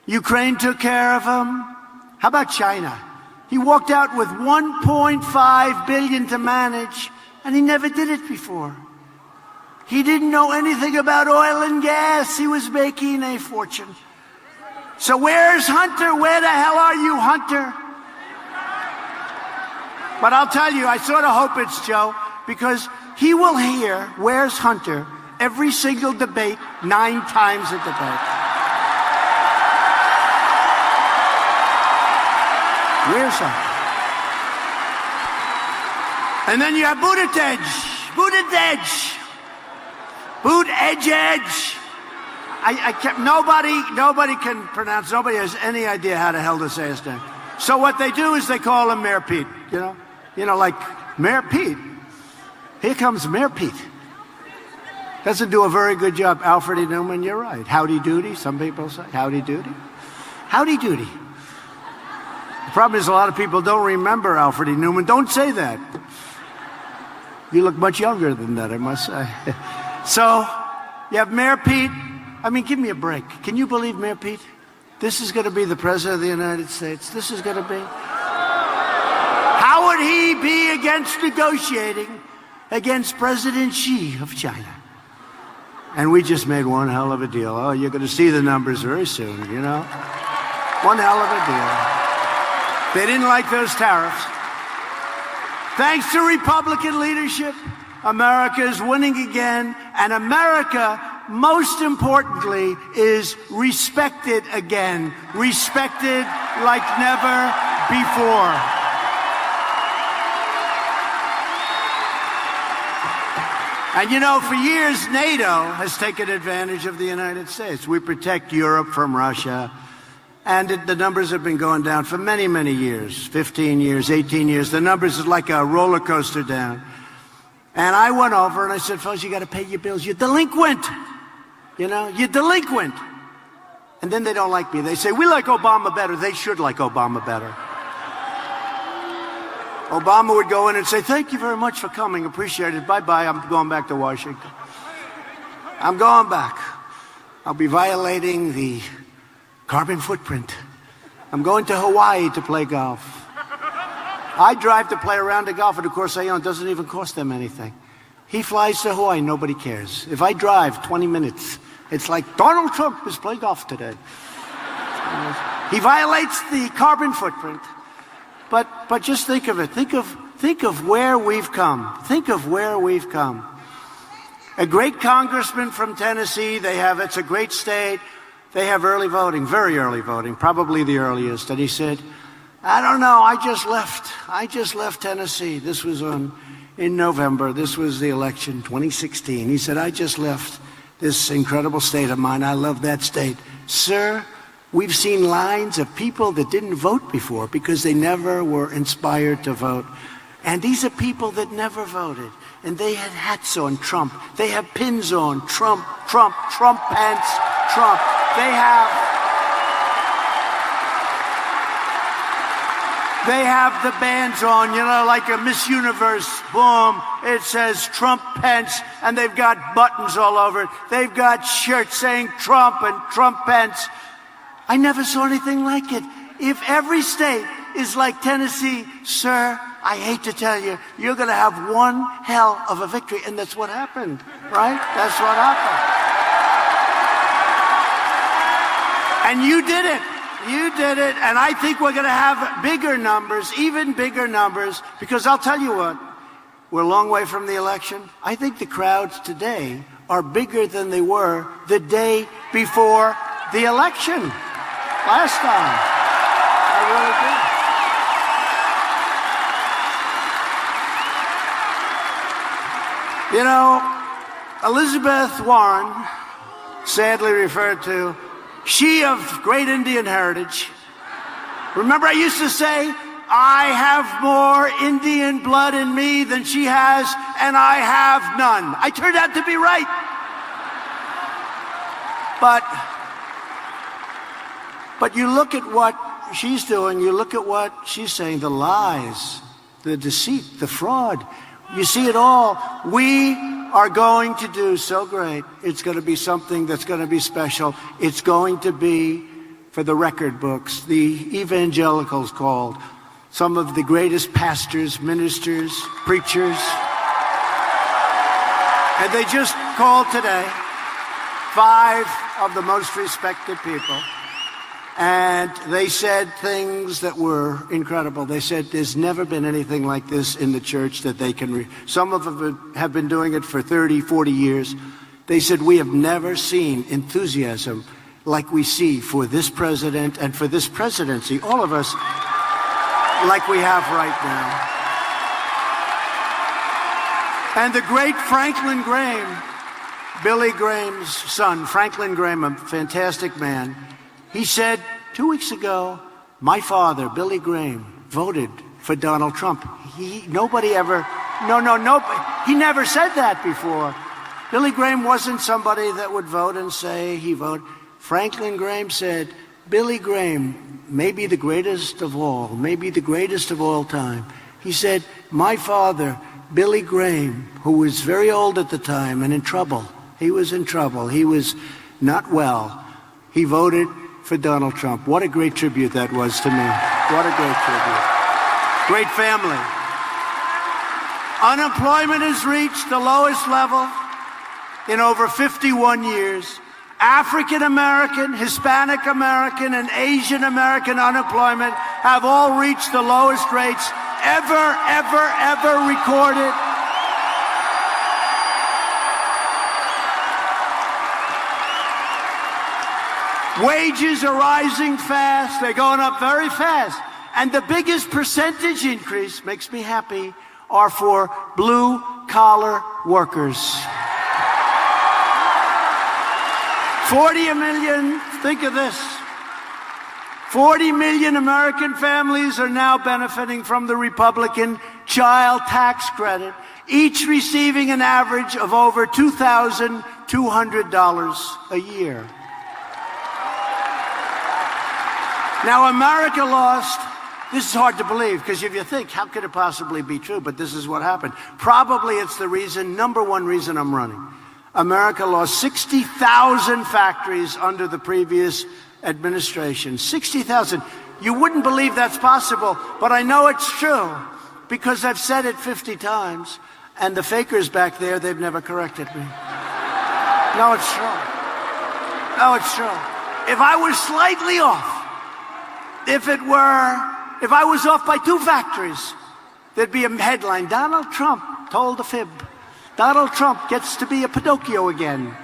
Ukraine took care of him. How about China? He walked out with $1.5 billion to manage, and he never did it before. He didn't know anything about oil and gas. He was making a fortune. So where's Hunter? Where the hell are you, Hunter? But I'll tell you, I sort of hope it's Joe, because he will hear Where's Hunter every single debate, 9 times a debate. Where's Hunter? And then you have Buttigieg. I can't, nobody can pronounce, nobody has any idea how the hell to say his name. So what they do is they call him Mayor Pete, you know, like Mayor Pete. Here comes Mayor Pete. Doesn't do a very good job. Alfred E. Newman, you're right. Howdy doody, some people say. Howdy doody. Howdy doody. The problem is a lot of people don't remember Alfred E. Newman. Don't say that. You look much younger than that, I must say. So, you have Mayor Pete. I mean, give me a break. Can you believe Mayor Pete? This is going to be the President of the United States. This is going to be. How would he be against negotiating against President Xi of China? And we just made one hell of a deal. Oh, you're going to see the numbers very soon, you know? One hell of a deal. They didn't like those tariffs. Thanks to Republican leadership, America is winning again, and America, most importantly, is respected again. Respected like never before. And you know, for years, NATO has taken advantage of the United States. We protect Europe from Russia. And the numbers have been going down for many, many years, 15 years, 18 years. The numbers are like a roller coaster down. And I went over and I said, fellas, you got to pay your bills. You're delinquent. You know, you're delinquent. And then they don't like me. They say, we like Obama better. They should like Obama better. Obama would go in and say, thank you very much for coming. Appreciate it. Bye-bye. I'm going back to Washington. I'm going back. I'll be violating the carbon footprint. I'm going to Hawaii to play golf. I drive to play around the golf, and of course, it doesn't even cost them anything. He flies to Hawaii, nobody cares. If I drive 20 minutes, it's like Donald Trump is playing golf today. He violates the carbon footprint. But just think of it. Think of where we've come. Think of where we've come. A great congressman from Tennessee, it's a great state. They have early voting, very early voting, probably the earliest. And he said, I don't know, I just left Tennessee. This was in November. This was the election, 2016. He said, I just left this incredible state of mine. I love that state. Sir, we've seen lines of people that didn't vote before because they never were inspired to vote. And these are people that never voted. And they had hats on, Trump. They have pins on, Trump, Trump, Trump pants, Trump. They have the bands on, like a Miss Universe, boom, it says Trump Pence, and they've got buttons all over it. They've got shirts saying Trump and Trump Pence. I never saw anything like it. If every state is like Tennessee, sir, I hate to tell you, you're going to have one hell of a victory. And that's what happened, right? That's what happened. And you did it. You did it. And I think we're going to have bigger numbers, even bigger numbers, because I'll tell you what, we're a long way from the election. I think the crowds today are bigger than they were the day before the election last time. I really do. Elizabeth Warren, sadly referred to, she of great Indian heritage. Remember I used to say, I have more Indian blood in me than she has, and I have none. I turned out to be right. But you look at what she's doing, you look at what she's saying, the lies, the deceit, the fraud. You see it all. We are going to do so great. It's going to be something that's going to be special. It's going to be, for the record books, the evangelicals called, some of the greatest pastors, ministers, preachers. And they just called today 5 of the most respected people. And they said things that were incredible. They said there's never been anything like this in the church that they can some of them have been doing it for 30, 40 years. They said we have never seen enthusiasm like we see for this president and for this presidency, all of us, like we have right now. And the great Franklin Graham, Billy Graham's son, Franklin Graham, a fantastic man, he said 2 weeks ago, my father, Billy Graham, voted for Donald Trump. Nobody ever, he never said that before. Billy Graham wasn't somebody that would vote and say he voted. Franklin Graham said, Billy Graham, maybe the greatest of all, maybe the greatest of all time. He said, my father, Billy Graham, who was very old at the time and in trouble, he was in trouble, he was not well, he voted for Donald Trump. What a great tribute that was to me. What a great tribute. Great family. Unemployment has reached the lowest level in over 51 years. African American, Hispanic American, and Asian American unemployment have all reached the lowest rates ever recorded. Wages are rising fast. They're going up very fast. And the biggest percentage increase, makes me happy, are for blue-collar workers. 40 million, think of this. 40 million American families are now benefiting from the Republican child tax credit, each receiving an average of over $2,200 a year. Now, America lost This is hard to believe, because if you think, how could it possibly be true? But this is what happened. Probably it's the number one reason I'm running. America lost 60,000 factories under the previous administration. 60,000. You wouldn't believe that's possible, but I know it's true, because I've said it 50 times, and the fakers back there, they've never corrected me. No, it's true. No, it's true. If I was slightly off, if I was off by 2 factories, there'd be a headline, Donald Trump told a fib. Donald Trump gets to be a Pinocchio again.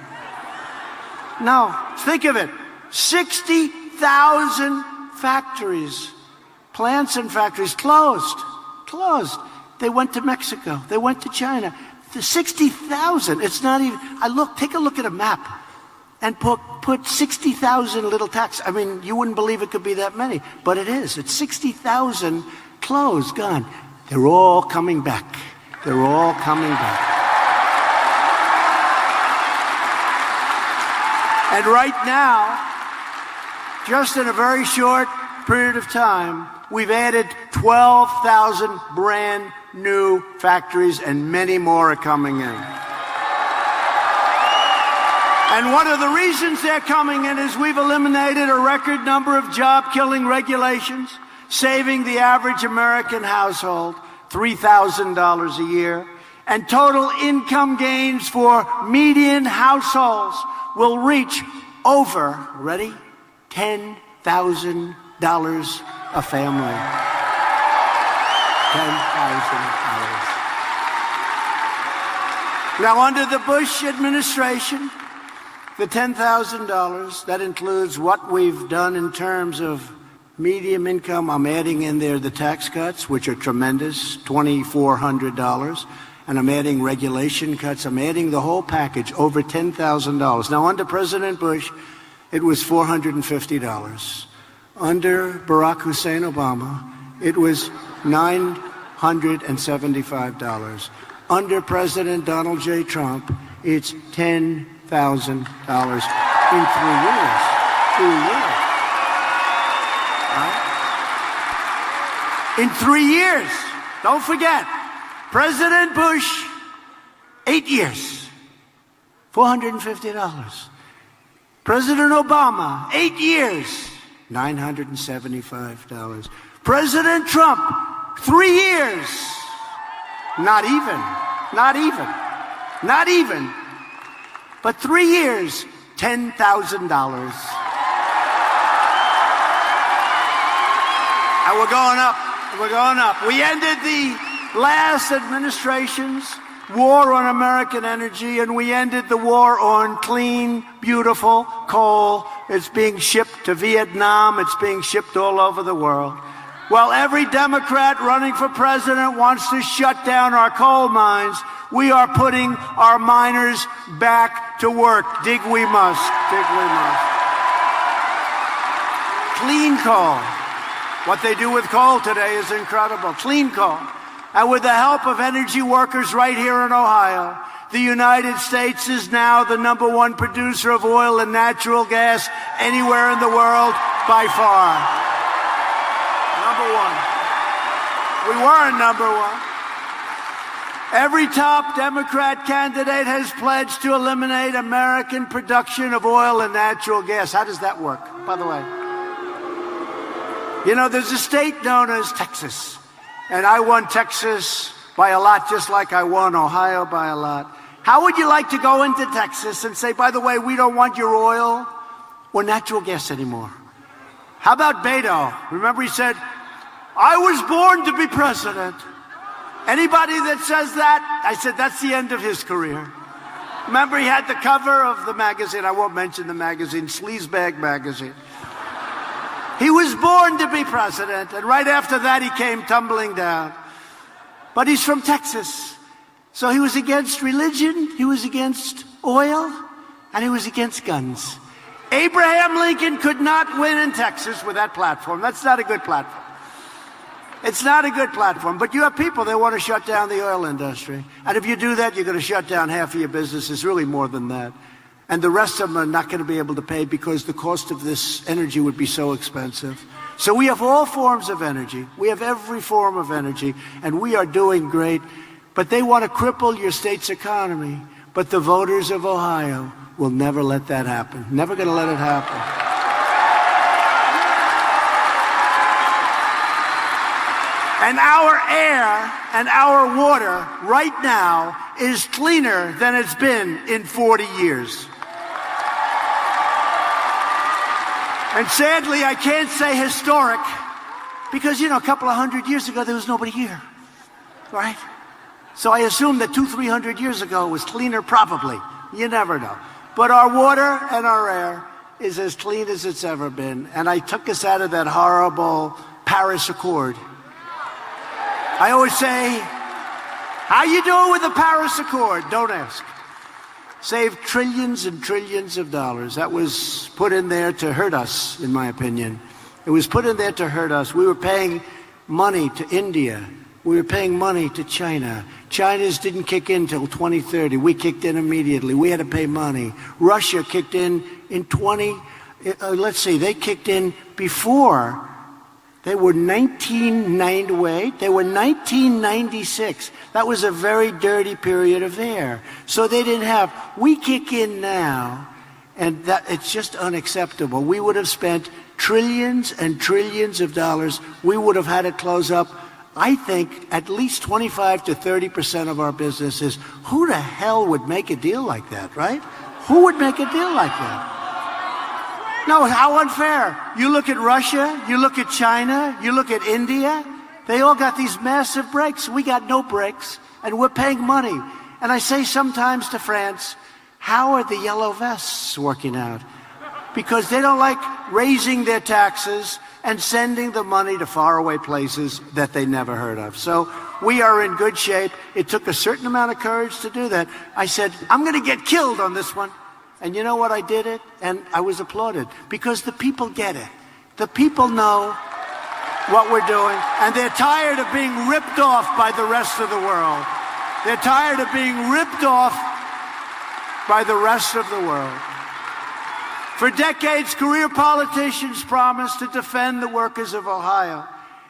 No, think of it. 60,000 factories, plants and factories closed. They went to Mexico. They went to China. The 60,000, it's not even, take a look at a map and put 60,000 little tacks. I mean, you wouldn't believe it could be that many, but it is. It's 60,000 closed, gone. They're all coming back. They're all coming back. And right now, just in a very short period of time, we've added 12,000 brand new factories, and many more are coming in. And one of the reasons they're coming in is we've eliminated a record number of job-killing regulations, saving the average American household $3,000 a year. And total income gains for median households will reach over, ready, $10,000 a family. $10,000. Now, under the Bush administration, the $10,000, that includes what we've done in terms of medium income. I'm adding in there the tax cuts, which are tremendous, $2,400. And I'm adding regulation cuts. I'm adding the whole package, over $10,000. Now, under President Bush, it was $450. Under Barack Hussein Obama, it was $975. Under President Donald J. Trump, it's $10,000 in 3 years. 2 years. Right? In 3 years. Don't forget, President Bush, 8 years, $450. President Obama, 8 years, $975. President Trump, 3 years, not even, but 3 years, $10,000. And we're going up. We ended the last administration's war on American energy, and we ended the war on clean, beautiful coal. It's being shipped to Vietnam. It's being shipped all over the world. While every Democrat running for president wants to shut down our coal mines, we are putting our miners back to work. Dig we must. Clean coal. What they do with coal today is incredible. Clean coal. And with the help of energy workers right here in Ohio, the United States is now the #1 producer of oil and natural gas anywhere in the world by far. #1. We weren't #1. Every top Democrat candidate has pledged to eliminate American production of oil and natural gas. How does that work, by the way? You know, there's a state known as Texas. And I won Texas by a lot, just like I won Ohio by a lot. How would you like to go into Texas and say, by the way, we don't want your oil or natural gas anymore? How about Beto? Remember he said, I was born to be president. Anybody that says that, I said, that's the end of his career. Remember he had the cover of the magazine, I won't mention the magazine, Sleazebag magazine. He was born to be president, and right after that he came tumbling down. But he's from Texas, so he was against religion, he was against oil, and he was against guns. Abraham Lincoln could not win in Texas with that platform. That's not a good platform. It's not a good platform, but you have people that want to shut down the oil industry. And if you do that, you're going to shut down half of your business. It's really more than that. And the rest of them are not going to be able to pay because the cost of this energy would be so expensive. So we have all forms of energy. We have every form of energy, and we are doing great. But they want to cripple your state's economy. But the voters of Ohio will never let that happen. Never going to let it happen. And our air and our water right now is cleaner than it's been in 40 years. And sadly, I can't say historic because, a couple of hundred years ago, there was nobody here, right? So I assume that 200-300 years ago it was cleaner, probably. You never know. But our water and our air is as clean as it's ever been. And I took us out of that horrible Paris Accord. I always say, how you doing with the Paris Accord? Don't ask. Saved trillions and trillions of dollars. That was put in there to hurt us, in my opinion. It was put in there to hurt us. We were paying money to India. We were paying money to China. China's didn't kick in till 2030. We kicked in immediately. We had to pay money. Russia kicked in they kicked in before. They were 1996. That was a very dirty period of there. So they didn't have. We kick in now, and it's just unacceptable. We would have spent trillions and trillions of dollars. We would have had to close up, I think, at least 25 to 30% of our businesses. Who the hell would make a deal like that, right? Who would make a deal like that? No, how unfair. You look at Russia, you look at China, you look at India, they all got these massive breaks. We got no breaks, and we're paying money. And I say sometimes to France, how are the yellow vests working out? Because they don't like raising their taxes and sending the money to faraway places that they never heard of. So we are in good shape. It took a certain amount of courage to do that. I said, I'm going to get killed on this one. And you know what? I did it, and I was applauded because the people get it. The people know what we're doing, and they're tired of being ripped off by the rest of the world. They're tired of being ripped off by the rest of the world. For decades, career politicians promised to defend the workers of Ohio,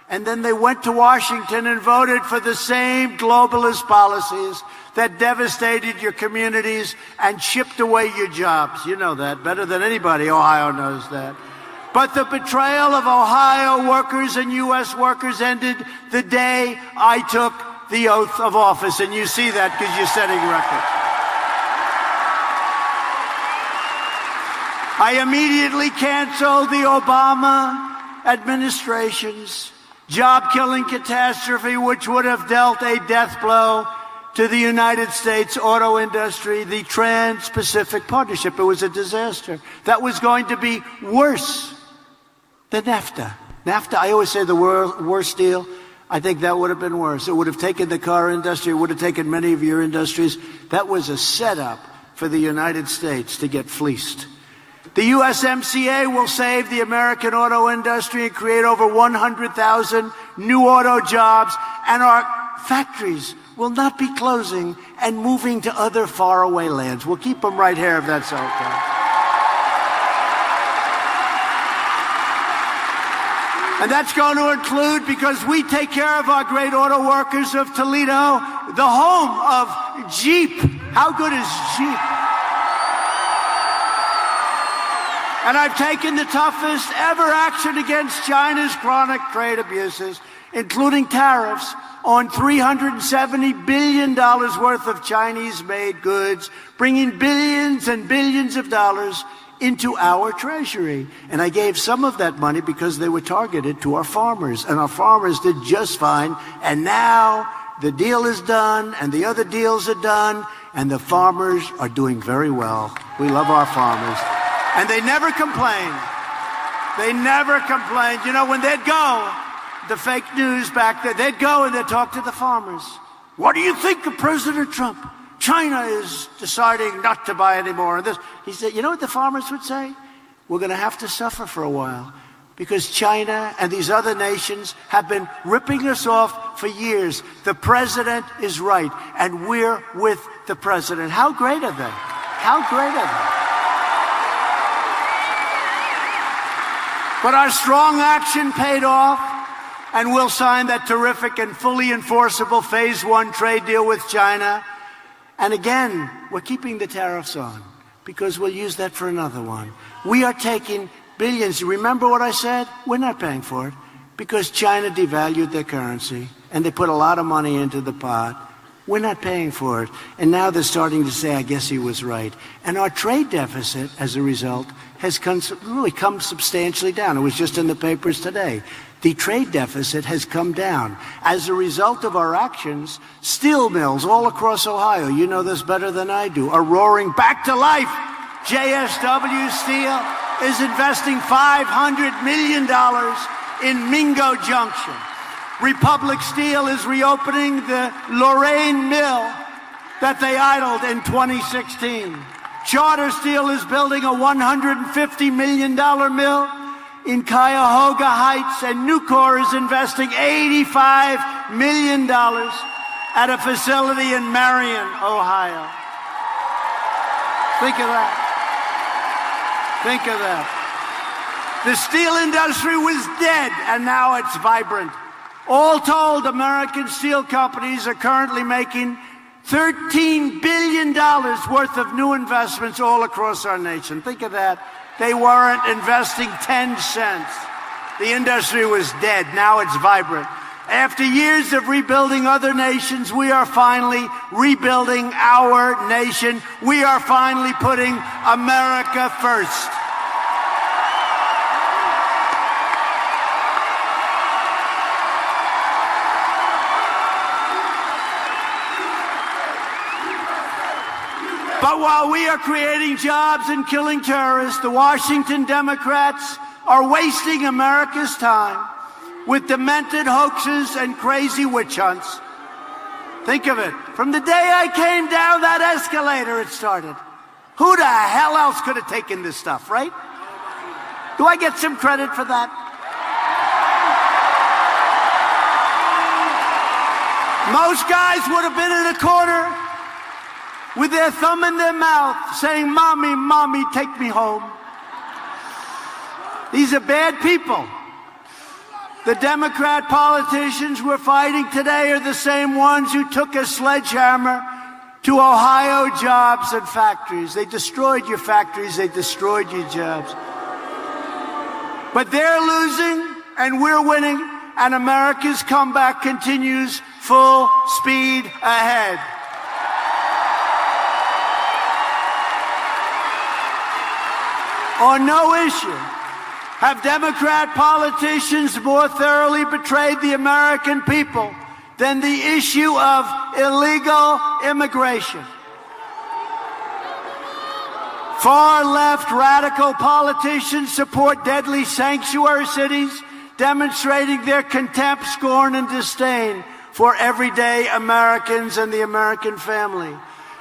and then they went to Washington and voted for the same globalist policies that devastated your communities and chipped away your jobs. You know that better than anybody. Ohio knows that. But the betrayal of Ohio workers and U.S. workers ended the day I took the oath of office. And you see that because you're setting records. I immediately canceled the Obama administration's job-killing catastrophe, which would have dealt a death blow to the United States auto industry, the Trans-Pacific Partnership. It was a disaster. That was going to be worse than NAFTA. NAFTA, I always say the worst deal. I think that would have been worse. It would have taken the car industry. It would have taken many of your industries. That was a setup for the United States to get fleeced. The USMCA will save the American auto industry and create over 100,000 new auto jobs, and our factories will not be closing and moving to other faraway lands. We'll keep them right here if that's okay. And that's going to include, because we take care of our great auto workers of Toledo, the home of Jeep. How good is Jeep? And I've taken the toughest ever action against China's chronic trade abuses, including tariffs on $370 billion worth of Chinese-made goods, bringing billions and billions of dollars into our treasury. And I gave some of that money because they were targeted to our farmers, and our farmers did just fine. And now the deal is done, and the other deals are done, and the farmers are doing very well. We love our farmers. And they never complained. They never complained. You know, when they'd go, the fake news back there, they'd go and they'd talk to the farmers. What do you think of President Trump? China is deciding not to buy any more of this. He said, you know what the farmers would say? We're going to have to suffer for a while because China and these other nations have been ripping us off for years. The president is right, and we're with the president. How great are they? How great are they? But our strong action paid off, and we'll sign that terrific and fully enforceable Phase 1 trade deal with China. And again, we're keeping the tariffs on because we'll use that for another one. We are taking billions. Remember what I said? We're not paying for it because China devalued their currency and they put a lot of money into the pot. We're not paying for it. And now they're starting to say, I guess he was right. And our trade deficit, as a result, has really come substantially down. It was just in the papers today. The trade deficit has come down. As a result of our actions, steel mills all across Ohio, you know this better than I do, are roaring back to life. JSW Steel is investing $500 million in Mingo Junction. Republic Steel is reopening the Lorraine mill that they idled in 2016. Charter Steel is building a $150 million mill in Cuyahoga Heights, and Nucor is investing $85 million at a facility in Marion, Ohio. Think of that. Think of that. The steel industry was dead, and now it's vibrant. All told, American steel companies are currently making $13 billion worth of new investments all across our nation. Think of that. They weren't investing 10 cents. The industry was dead. Now it's vibrant. After years of rebuilding other nations, we are finally rebuilding our nation. We are finally putting America first. But while we are creating jobs and killing terrorists, the Washington Democrats are wasting America's time with demented hoaxes and crazy witch hunts. Think of it. From the day I came down that escalator, it started. Who the hell else could have taken this stuff, right? Do I get some credit for that? Most guys would have been in a corner with their thumb in their mouth, saying, Mommy, Mommy, take me home. These are bad people. The Democrat politicians we're fighting today are the same ones who took a sledgehammer to Ohio jobs and factories. They destroyed your factories, they destroyed your jobs. But they're losing, and we're winning, and America's comeback continues full speed ahead. On no issue have Democrat politicians more thoroughly betrayed the American people than the issue of illegal immigration. Far-left radical politicians support deadly sanctuary cities, demonstrating their contempt, scorn, and disdain for everyday Americans and the American family.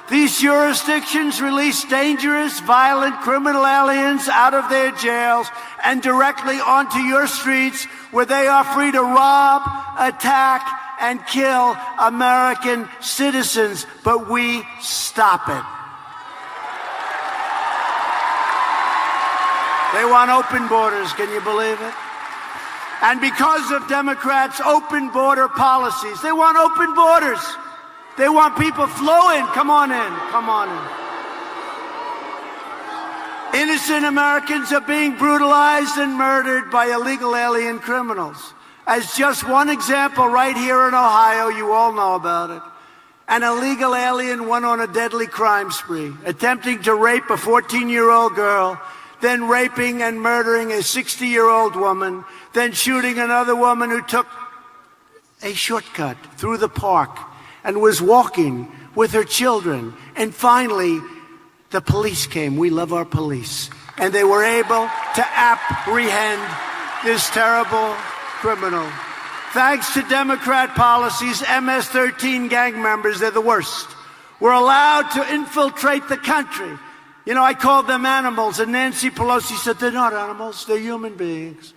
These jurisdictions release dangerous, violent criminal aliens out of their jails and directly onto your streets, where they are free to rob, attack, and kill American citizens. But we stop it. They want open borders, can you believe it? And because of Democrats' open border policies, they want open borders. They want people flowing. Come on in. Come on in. Innocent Americans are being brutalized and murdered by illegal alien criminals. As just one example, right here in Ohio, you all know about it. An illegal alien went on a deadly crime spree, attempting to rape a 14-year-old girl, then raping and murdering a 60-year-old woman, then shooting another woman who took a shortcut through the park and was walking with her children. And finally, the police came. We love our police. And they were able to apprehend this terrible criminal. Thanks to Democrat policies, MS-13 gang members, they're the worst, were allowed to infiltrate the country. You know, I called them animals, and Nancy Pelosi said, they're not animals, they're human beings.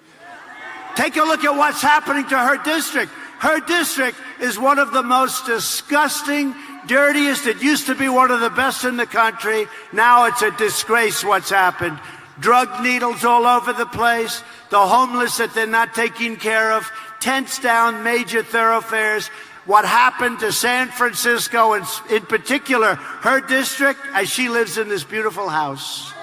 Take a look at what's happening to her district. Her district is one of the most disgusting, dirtiest. It used to be one of the best in the country. Now it's a disgrace what's happened. drug needles all over the place, the homeless that they're not taking care of, tents down major thoroughfares. What happened to San Francisco, and in particular her district, as she lives in this beautiful house.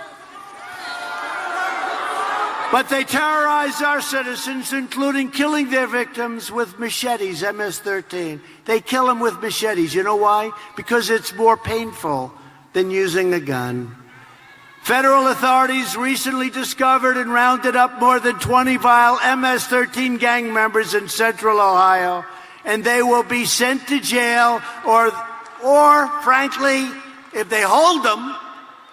But they terrorize our citizens, including killing their victims with machetes, MS-13. They kill them with machetes. You know why? Because it's more painful than using a gun. Federal authorities recently discovered and rounded up more than 20 vile MS-13 gang members in central Ohio, and they will be sent to jail or frankly, if they hold them,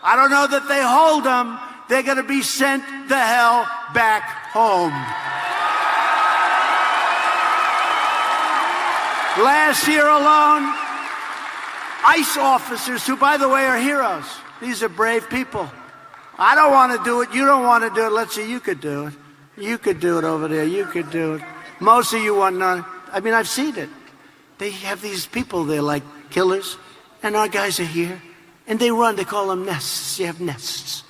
I don't know that they hold them, they're going to be sent the hell back home. Last year alone, ICE officers, who, by the way, are heroes. These are brave people. I don't want to do it. You don't want to do it. Let's see, you could do it. You could do it over there. You could do it. Most of you want to. I mean, I've seen it. They have these people, they're like killers, and our guys are here, and they run. They call them nests. You have nests.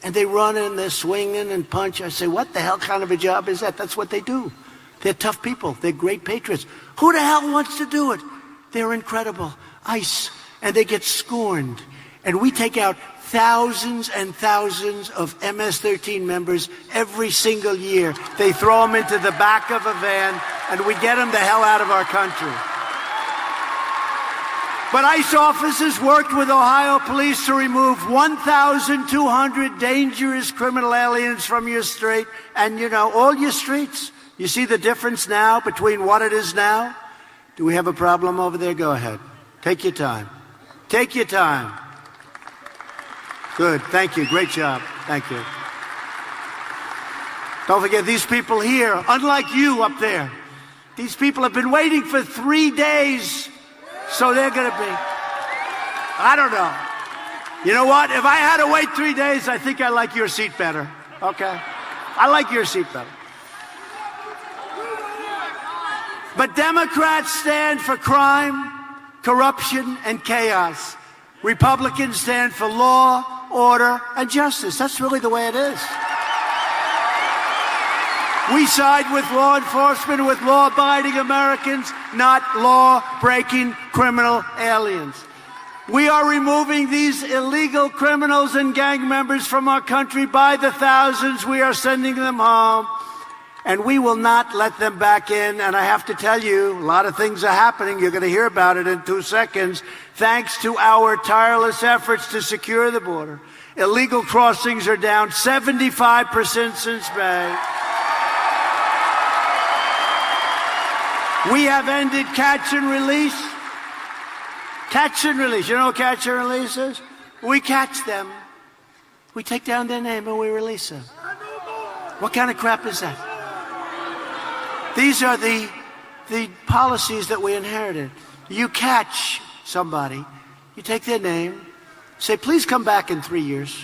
And they run and they're swinging and punch. I say, what the hell kind of a job is that? That's what they do. They're tough people. They're great patriots. Who the hell wants to do it? They're incredible. ICE. And they get scorned. And we take out thousands and thousands of MS-13 members every single year. They throw them into the back of a van, and we get them the hell out of our country. But ICE officers worked with Ohio police to remove 1,200 dangerous criminal aliens from your street. And, you know, all your streets. You see the difference now between what it is now? Do we have a problem over there? Go ahead. Take your time. Take your time. Good. Thank you. Great job. Thank you. Don't forget, these people here, unlike you up there, these people have been waiting for 3 days. So they're going to be, I don't know. You know what? If I had to wait 3 days, I think I like your seat better. Okay? I like your seat better. But Democrats stand for crime, corruption, and chaos. Republicans stand for law, order, and justice. That's really the way it is. We side with law enforcement, with law-abiding Americans, not law-breaking criminal aliens. We are removing these illegal criminals and gang members from our country by the thousands. We are sending them home, and we will not let them back in. And I have to tell you, a lot of things are happening. You're going to hear about it in 2 seconds. Thanks to our tireless efforts to secure the border, illegal crossings are down 75% since May. We have ended catch and release. Catch and release. You know what catch and release is? We catch them. We take down their name and we release them. What kind of crap is that? These are the policies that we inherited. You catch somebody, you take their name, say, please come back in 3 years,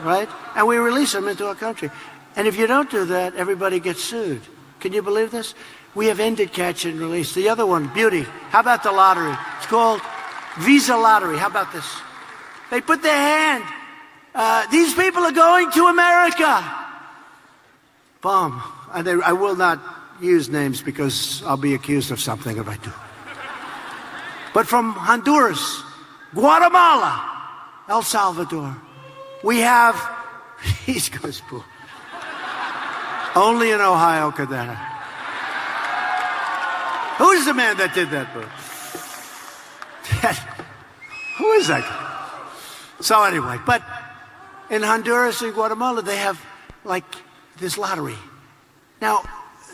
right? And we release them into our country. And if you don't do that, everybody gets sued. Can you believe this? We have ended catch and release. The other one, beauty. How about the lottery? It's called Visa Lottery. How about this? They put their hand. These people are going to America. Boom. I will not use names because I'll be accused of something if I do. But from Honduras, Guatemala, El Salvador, we have, he's goes poor. Only in Ohio could that happen. Who is the man that did that, bro? Who is that guy? So anyway, but in Honduras and Guatemala, they have like this lottery. Now,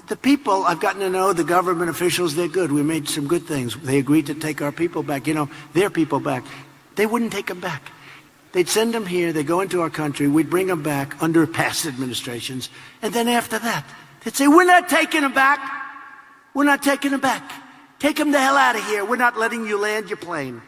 the people, I've gotten to know the government officials, they're good. We made some good things. They agreed to take our people back, you know, their people back. They wouldn't take them back. They'd send them here, they'd go into our country, we'd bring them back under past administrations, and then after that, they'd say, we're not taking them back. We're not taking them back. Take them the hell out of here. We're not letting you land your plane.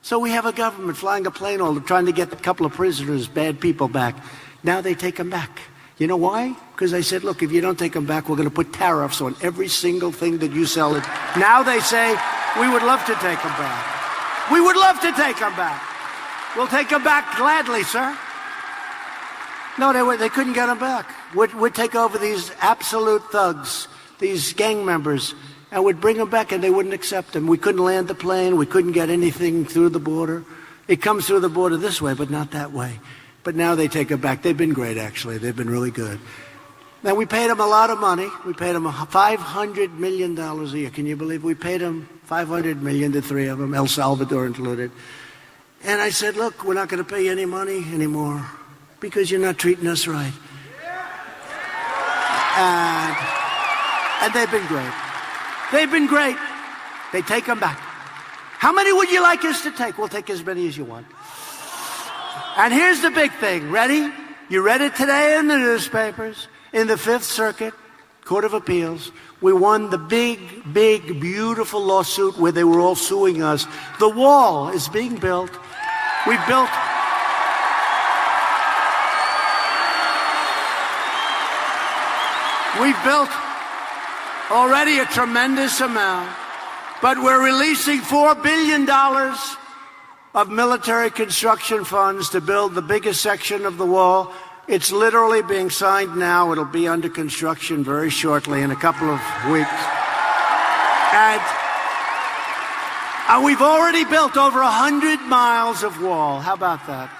So we have a government flying a plane all trying to get a couple of prisoners, bad people back. Now they take them back. You know why? Because they said, look, if you don't take them back, we're going to put tariffs on every single thing that you sell. Now they say, we would love to take them back. We would love to take them back. We'll take them back gladly, sir. No, they couldn't get them back. We'd take over these absolute thugs, these gang members, and would bring them back, and they wouldn't accept them. We couldn't land the plane. We couldn't get anything through the border. It comes through the border this way, but not that way. But now they take it back. They've been great, actually. They've been really good. Now, we paid them a lot of money. We paid them $500 million a year. Can you believe we paid them $500 million to three of them, El Salvador included. And I said, look, we're not going to pay you any money anymore because you're not treating us right. And they've been great. They've been great. They take them back. How many would you like us to take? We'll take as many as you want. And here's the big thing. Ready? You read it today in the newspapers. In the Fifth Circuit Court of Appeals, we won the big, beautiful lawsuit where they were all suing us. The wall is being built. We've built already a tremendous amount, but we're releasing $4 billion of military construction funds to build the biggest section of the wall. It's literally being signed now. It'll be under construction very shortly, in a couple of weeks. And we've already built over 100 miles of wall. How about that?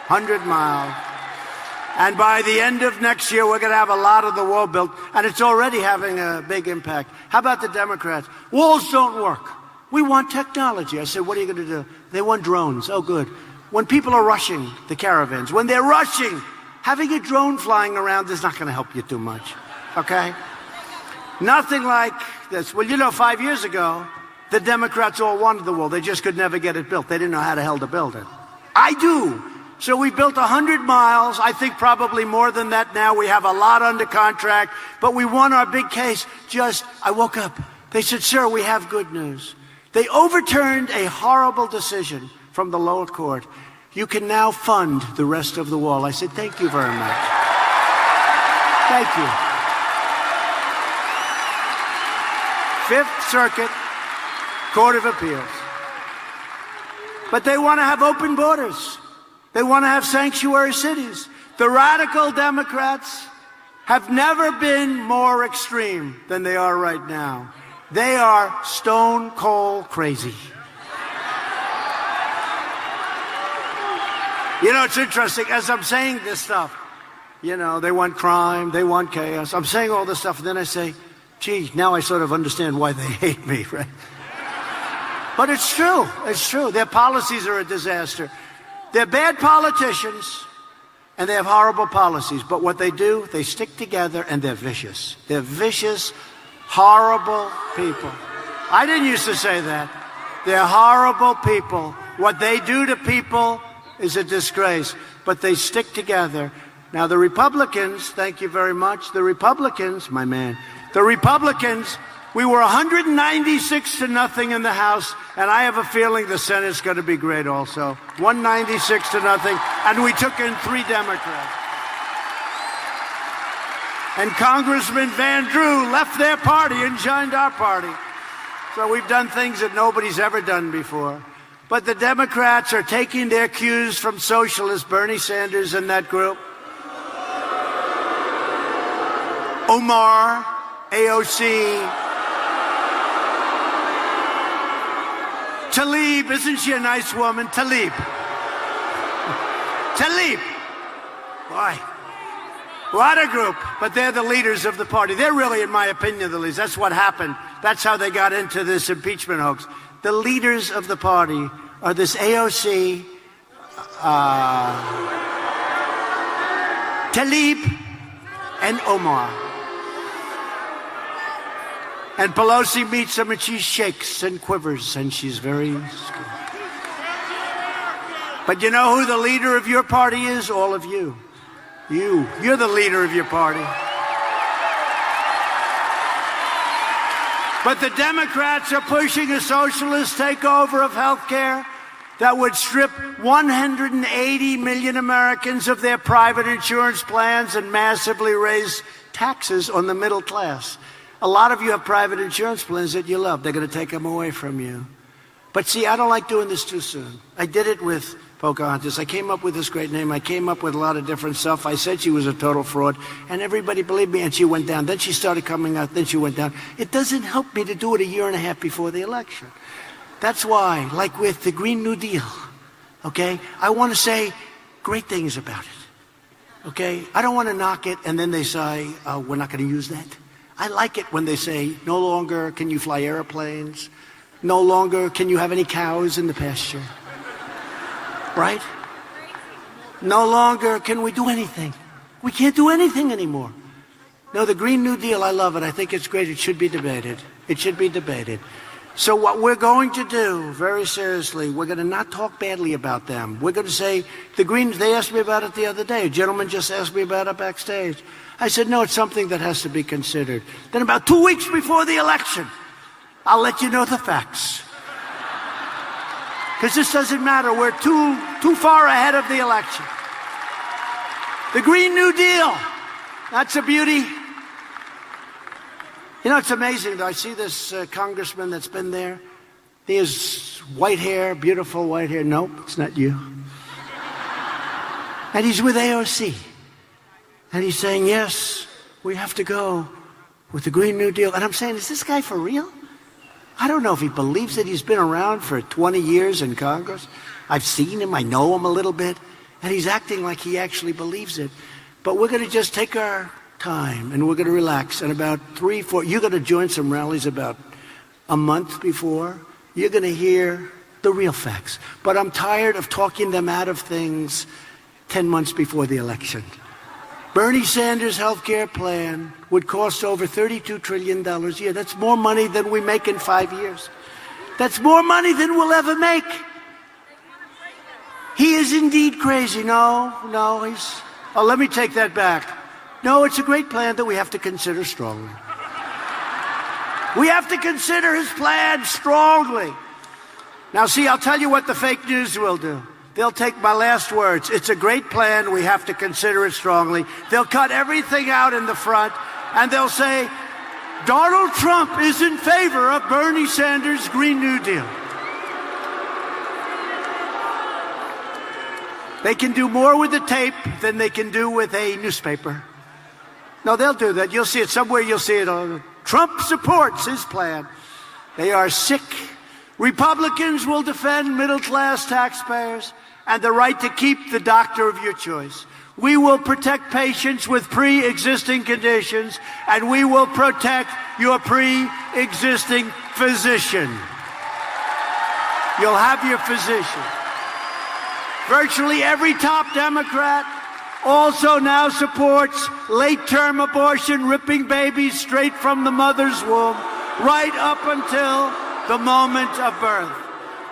100 miles. And by the end of next year, we're going to have a lot of the wall built, and it's already having a big impact. How about the Democrats? Walls don't work. We want technology. I said, what are you going to do? They want drones. Oh, good. When people are rushing the caravans, when they're rushing, having a drone flying around is not going to help you too much, okay? Nothing like this. Well, 5 years ago, the Democrats all wanted the wall. They just could never get it built. They didn't know how the hell to build it. I do. So we built 100 miles. I think probably more than that now. We have a lot under contract, but we won our big case. I woke up. They said, sir, we have good news. They overturned a horrible decision from the lower court. You can now fund the rest of the wall. I said, thank you very much. Thank you. Fifth Circuit Court of Appeals. But they want to have open borders. They want to have sanctuary cities. The radical Democrats have never been more extreme than they are right now. They are stone cold crazy. It's interesting, as I'm saying this stuff, they want crime, they want chaos. I'm saying all this stuff, and then I say, gee, now I sort of understand why they hate me, right? But it's true. It's true. Their policies are a disaster. They're bad politicians, and they have horrible policies. But what they do, they stick together, and they're vicious. They're vicious, horrible people. I didn't used to say that. They're horrible people. What they do to people is a disgrace, but they stick together. Now, the Republicans, thank you very much, the Republicans, my man, the Republicans, we were 196-0 in the House, and I have a feeling the Senate's going to be great also. 196-0, and we took in 3 Democrats. And Congressman Van Drew left their party and joined our party. So we've done things that nobody's ever done before. But the Democrats are taking their cues from Socialist, Bernie Sanders and that group. Omar, AOC. Tlaib, isn't she a nice woman? Tlaib. Tlaib. Boy, what a group. But they're the leaders of the party. They're really, in my opinion, the leaders. That's what happened. That's how they got into this impeachment hoax. The leaders of the party are this AOC, Tlaib, and Omar. And Pelosi meets them and she shakes and quivers and she's very scared. But you know who the leader of your party is? All of you. You're the leader of your party. But the Democrats are pushing a socialist takeover of health care that would strip 180 million Americans of their private insurance plans and massively raise taxes on the middle class. A lot of you have private insurance plans that you love. They're going to take them away from you. But see, I don't like doing this too soon. I did it with Pocahontas. I came up with this great name. I came up with a lot of different stuff. I said she was a total fraud, and everybody believed me, and she went down. Then she started coming out, then she went down. It doesn't help me to do it a year and a half before the election. That's why, like with the Green New Deal, okay, I want to say great things about it, okay? I don't want to knock it, and then they say, we're not going to use that. I like it when they say, no longer can you fly airplanes, no longer can you have any cows in the pasture. Right? No longer can we do anything. We can't do anything anymore. No, the Green New Deal, I love it. I think it's great. It should be debated. It should be debated. So what we're going to do, very seriously, we're going to not talk badly about them. We're going to say, the Greens, they asked me about it the other day. A gentleman just asked me about it backstage. I said, no, it's something that has to be considered. Then about 2 weeks before the election, I'll let you know the facts. Because this doesn't matter. We're too far ahead of the election. The Green New Deal. That's a beauty. You know, it's amazing, though. I see this congressman that's been there. He has white hair, beautiful white hair. Nope, it's not you. And he's with AOC. And he's saying, yes, we have to go with the Green New Deal. And I'm saying, is this guy for real? I don't know if he believes it. He's been around for 20 years in Congress. I've seen him. I know him a little bit. And he's acting like he actually believes it. But we're going to just take our time and we're going to relax. And about 3, 4, you're going to join some rallies about a month before. You're going to hear the real facts. But I'm tired of talking them out of things 10 months before the election. Bernie Sanders' health care plan would cost over $32 trillion a year. That's more money than we make in 5 years. That's more money than we'll ever make. He is indeed crazy. No, he's... Oh, let me take that back. No, it's a great plan that we have to consider strongly. We have to consider his plan strongly. Now, see, I'll tell you what the fake news will do. They'll take my last words. It's a great plan. We have to consider it strongly. They'll cut everything out in the front, and they'll say, Donald Trump is in favor of Bernie Sanders' Green New Deal. They can do more with the tape than they can do with a newspaper. No, they'll do that. You'll see it somewhere. You'll see it. Trump supports his plan. They are sick. Republicans will defend middle-class taxpayers and the right to keep the doctor of your choice. We will protect patients with pre-existing conditions, and we will protect your pre-existing physician. You'll have your physician. Virtually every top Democrat also now supports late-term abortion, ripping babies straight from the mother's womb, right up until the moment of birth.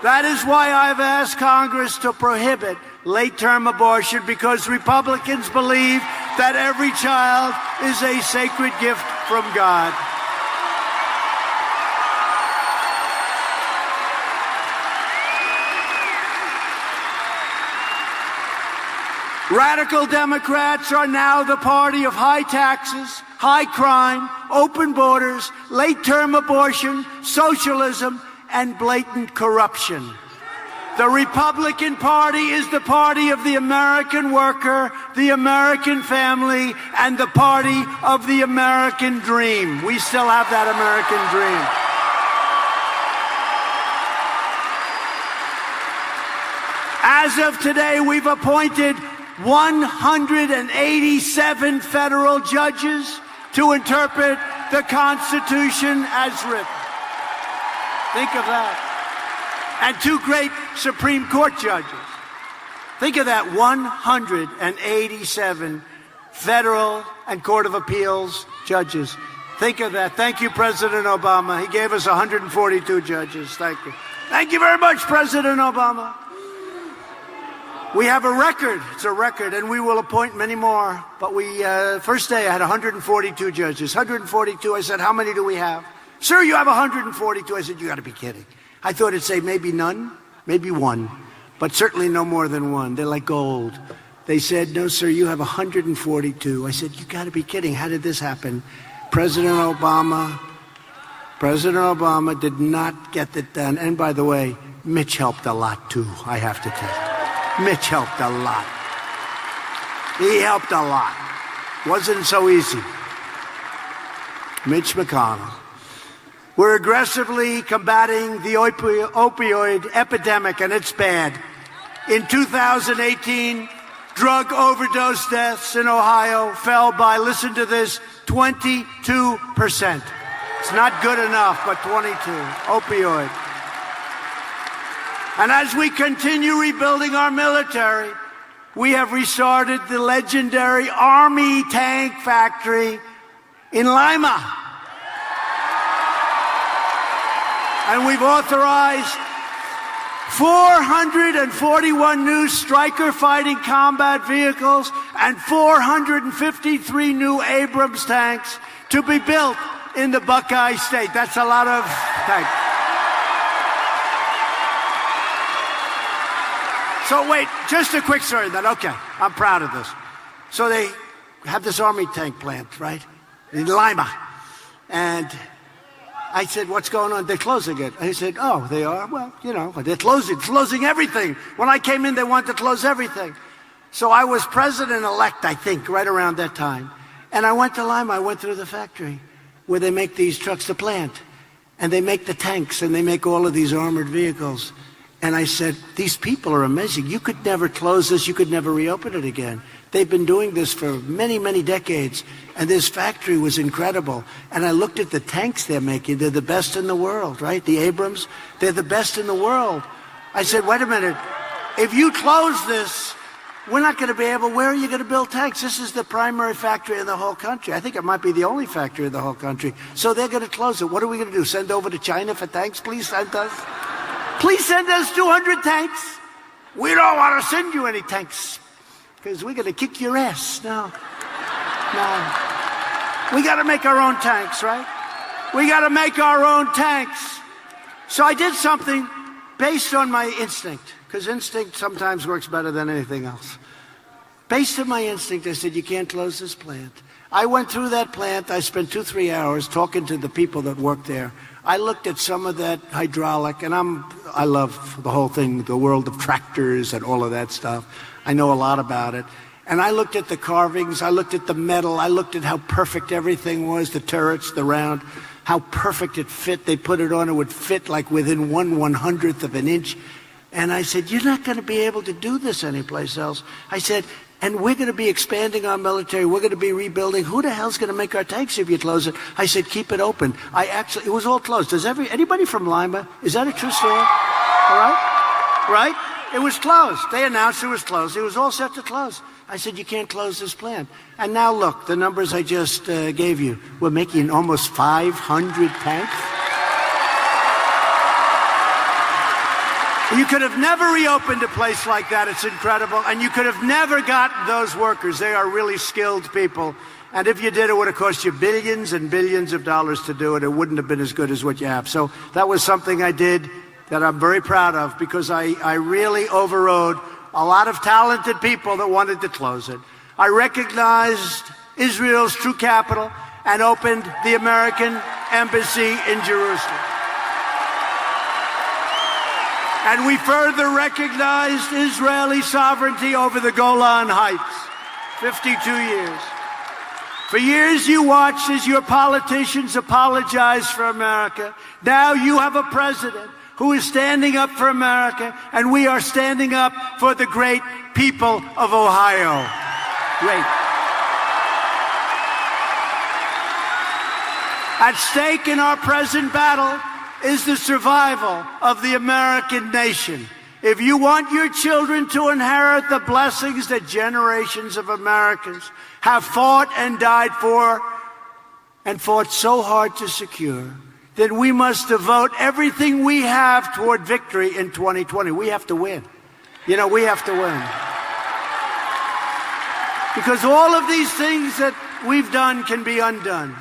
That is why I've asked Congress to prohibit late-term abortion, because Republicans believe that every child is a sacred gift from God. Radical Democrats are now the party of high taxes, high crime, open borders, late-term abortion, socialism, and blatant corruption. The Republican Party is the party of the American worker, the American family, and the party of the American dream. We still have that American dream. As of today, we've appointed 187 federal judges to interpret the Constitution as written. Think of that. And 2 great Supreme Court judges. Think of that, 187 federal and Court of Appeals judges. Think of that. Thank you, President Obama. He gave us 142 judges. Thank you. Thank you very much, President Obama. We have a record. It's a record, and we will appoint many more. But first day I had 142 judges. 142. I said, how many do we have? Sir, you have 142. I said, you got to be kidding. I thought it'd say maybe none, maybe 1, but certainly no more than 1. They're like gold. They said, no, sir, you have 142. I said, you got to be kidding. How did this happen? President Obama did not get it done. And by the way, Mitch helped a lot, too, I have to tell you. Mitch helped a lot. He helped a lot. Wasn't so easy. Mitch McConnell. We're aggressively combating the opioid epidemic, and it's bad. In 2018, drug overdose deaths in Ohio fell by, listen to this, 22%. It's not good enough, but 22. Opioid. And as we continue rebuilding our military, we have restarted the legendary Army tank factory in Lima. And we've authorized 441 new Stryker fighting combat vehicles and 453 new Abrams tanks to be built in the Buckeye State. That's a lot of tanks. So wait, just a quick story then. Okay, I'm proud of this. So they have this Army tank plant, right, in Lima. And I said, what's going on? They're closing it. And he said, oh, they are? Well, you know, they're closing everything. When I came in, they wanted to close everything. So I was president-elect, I think, right around that time. And I went to Lima. I went through the factory where they make these trucks, the plant. And they make the tanks, and they make all of these armored vehicles. And I said, these people are amazing. You could never close this. You could never reopen it again. They've been doing this for many, many decades. And this factory was incredible. And I looked at the tanks they're making. They're the best in the world, right? The Abrams, they're the best in the world. I said, wait a minute. If you close this, we're not going to be able, where are you going to build tanks? This is the primary factory in the whole country. I think it might be the only factory in the whole country. So they're going to close it. What are we going to do? Send over to China for tanks? Please send us. Please send us 200 tanks. We don't want to send you any tanks because we're going to kick your ass. No. We got to make our own tanks, right? We got to make our own tanks. So I did something based on my instinct, because instinct sometimes works better than anything else. Based on my instinct, I said, you can't close this plant. I went through that plant. I spent 2-3 hours talking to the people that work there. I looked at some of that hydraulic, and I love the whole thing, the world of tractors and all of that stuff. I know a lot about it. And I looked at the carvings, I looked at the metal, I looked at how perfect everything was, the turrets, the round, how perfect it fit. They put it on, it would fit like within 1/100th of an inch. And I said, you're not going to be able to do this anyplace else. I said, and we're going to be expanding our military. We're going to be rebuilding. Who the hell's going to make our tanks if you close it? I said, keep it open. It was all closed. Anybody from Lima? Is that a true story? All right? Right? It was closed. They announced it was closed. It was all set to close. I said, you can't close this plant. And now look, the numbers I just gave you. We're making almost 500 tanks. You could have never reopened a place like that. It's incredible. And you could have never gotten those workers. They are really skilled people. And if you did, it would have cost you billions and billions of dollars to do it. It wouldn't have been as good as what you have. So that was something I did that I'm very proud of, because I really overrode a lot of talented people that wanted to close it. I recognized Israel's true capital and opened the American embassy in Jerusalem. And we further recognized Israeli sovereignty over the Golan Heights. 52 years. For years you watched as your politicians apologized for America. Now you have a president who is standing up for America, and we are standing up for the great people of Ohio. Great. At stake in our present battle is the survival of the American nation. If you want your children to inherit the blessings that generations of Americans have fought and died for and fought so hard to secure, then we must devote everything we have toward victory in 2020. We have to win. You know, we have to win. Because all of these things that we've done can be undone.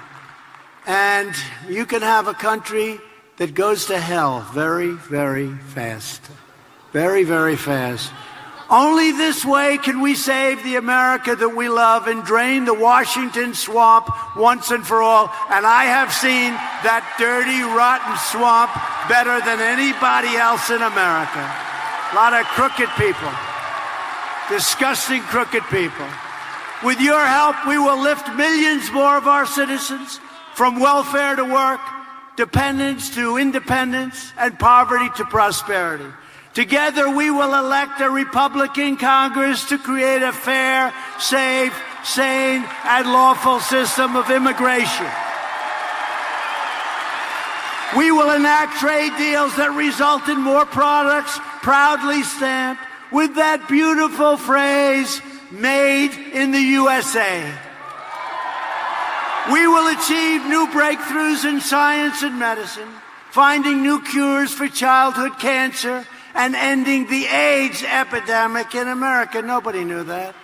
And you can have a country that goes to hell very, very fast. Very, very fast. Only this way can we save the America that we love and drain the Washington swamp once and for all. And I have seen that dirty, rotten swamp better than anybody else in America. A lot of crooked people. Disgusting, crooked people. With your help, we will lift millions more of our citizens from welfare to work, dependence to independence, and poverty to prosperity. Together, we will elect a Republican Congress to create a fair, safe, sane, and lawful system of immigration. We will enact trade deals that result in more products proudly stamped with that beautiful phrase, made in the USA. We will achieve new breakthroughs in science and medicine, finding new cures for childhood cancer, and ending the AIDS epidemic in America. Nobody knew that.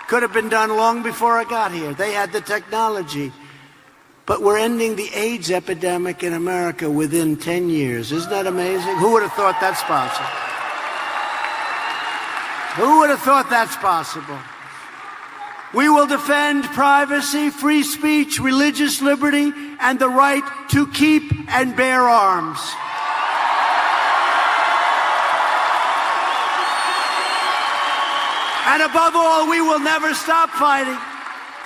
Could have been done long before I got here. They had the technology. But we're ending the AIDS epidemic in America within 10 years. Isn't that amazing? Who would have thought that's possible? Who would have thought that's possible? We will defend privacy, free speech, religious liberty, and the right to keep and bear arms. And above all, we will never stop fighting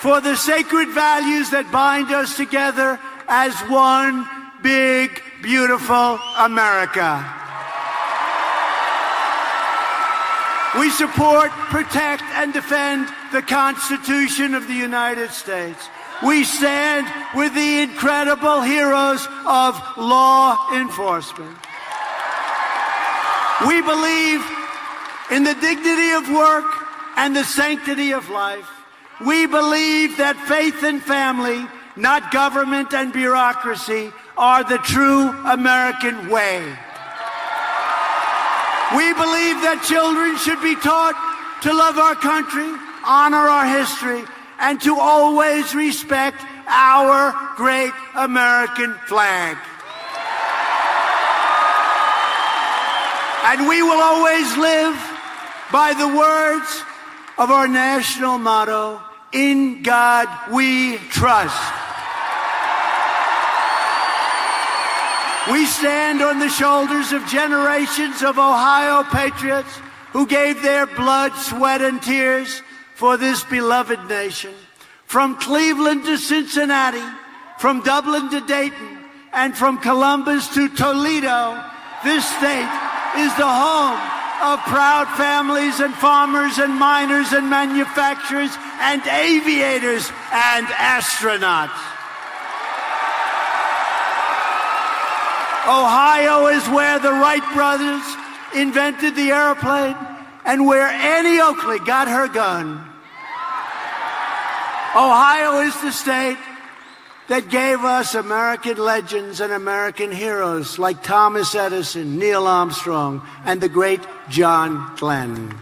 for the sacred values that bind us together as one big, beautiful America. We support, protect, and defend the Constitution of the United States. We stand with the incredible heroes of law enforcement. We believe in the dignity of work and the sanctity of life. We believe that faith and family, not government and bureaucracy, are the true American way. We believe that children should be taught to love our country, honor our history, and to always respect our great American flag. And we will always live by the words of our national motto, "In God we trust." We stand on the shoulders of generations of Ohio patriots who gave their blood, sweat, and tears for this beloved nation. From Cleveland to Cincinnati, from Dublin to Dayton, and from Columbus to Toledo, this state is the home of proud families and farmers and miners and manufacturers and aviators and astronauts. Ohio is where the Wright brothers invented the airplane and where Annie Oakley got her gun. Ohio is the state that gave us American legends and American heroes like Thomas Edison, Neil Armstrong, and the great John Glenn.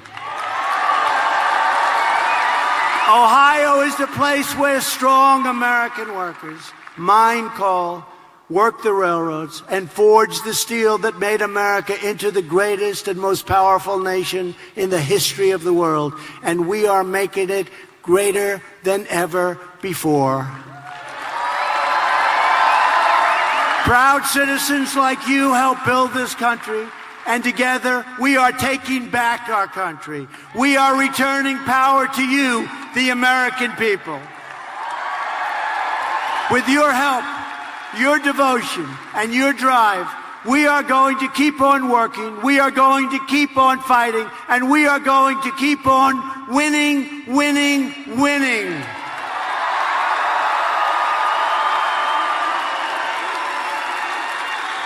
Ohio is the place where strong American workers mine coal, worked the railroads, and forged the steel that made America into the greatest and most powerful nation in the history of the world. And we are making it greater than ever before. Proud citizens like you help build this country, and together we are taking back our country. We are returning power to you, the American people. With your help, your devotion, and your drive, we are going to keep on working, we are going to keep on fighting, and we are going to keep on winning, winning, winning.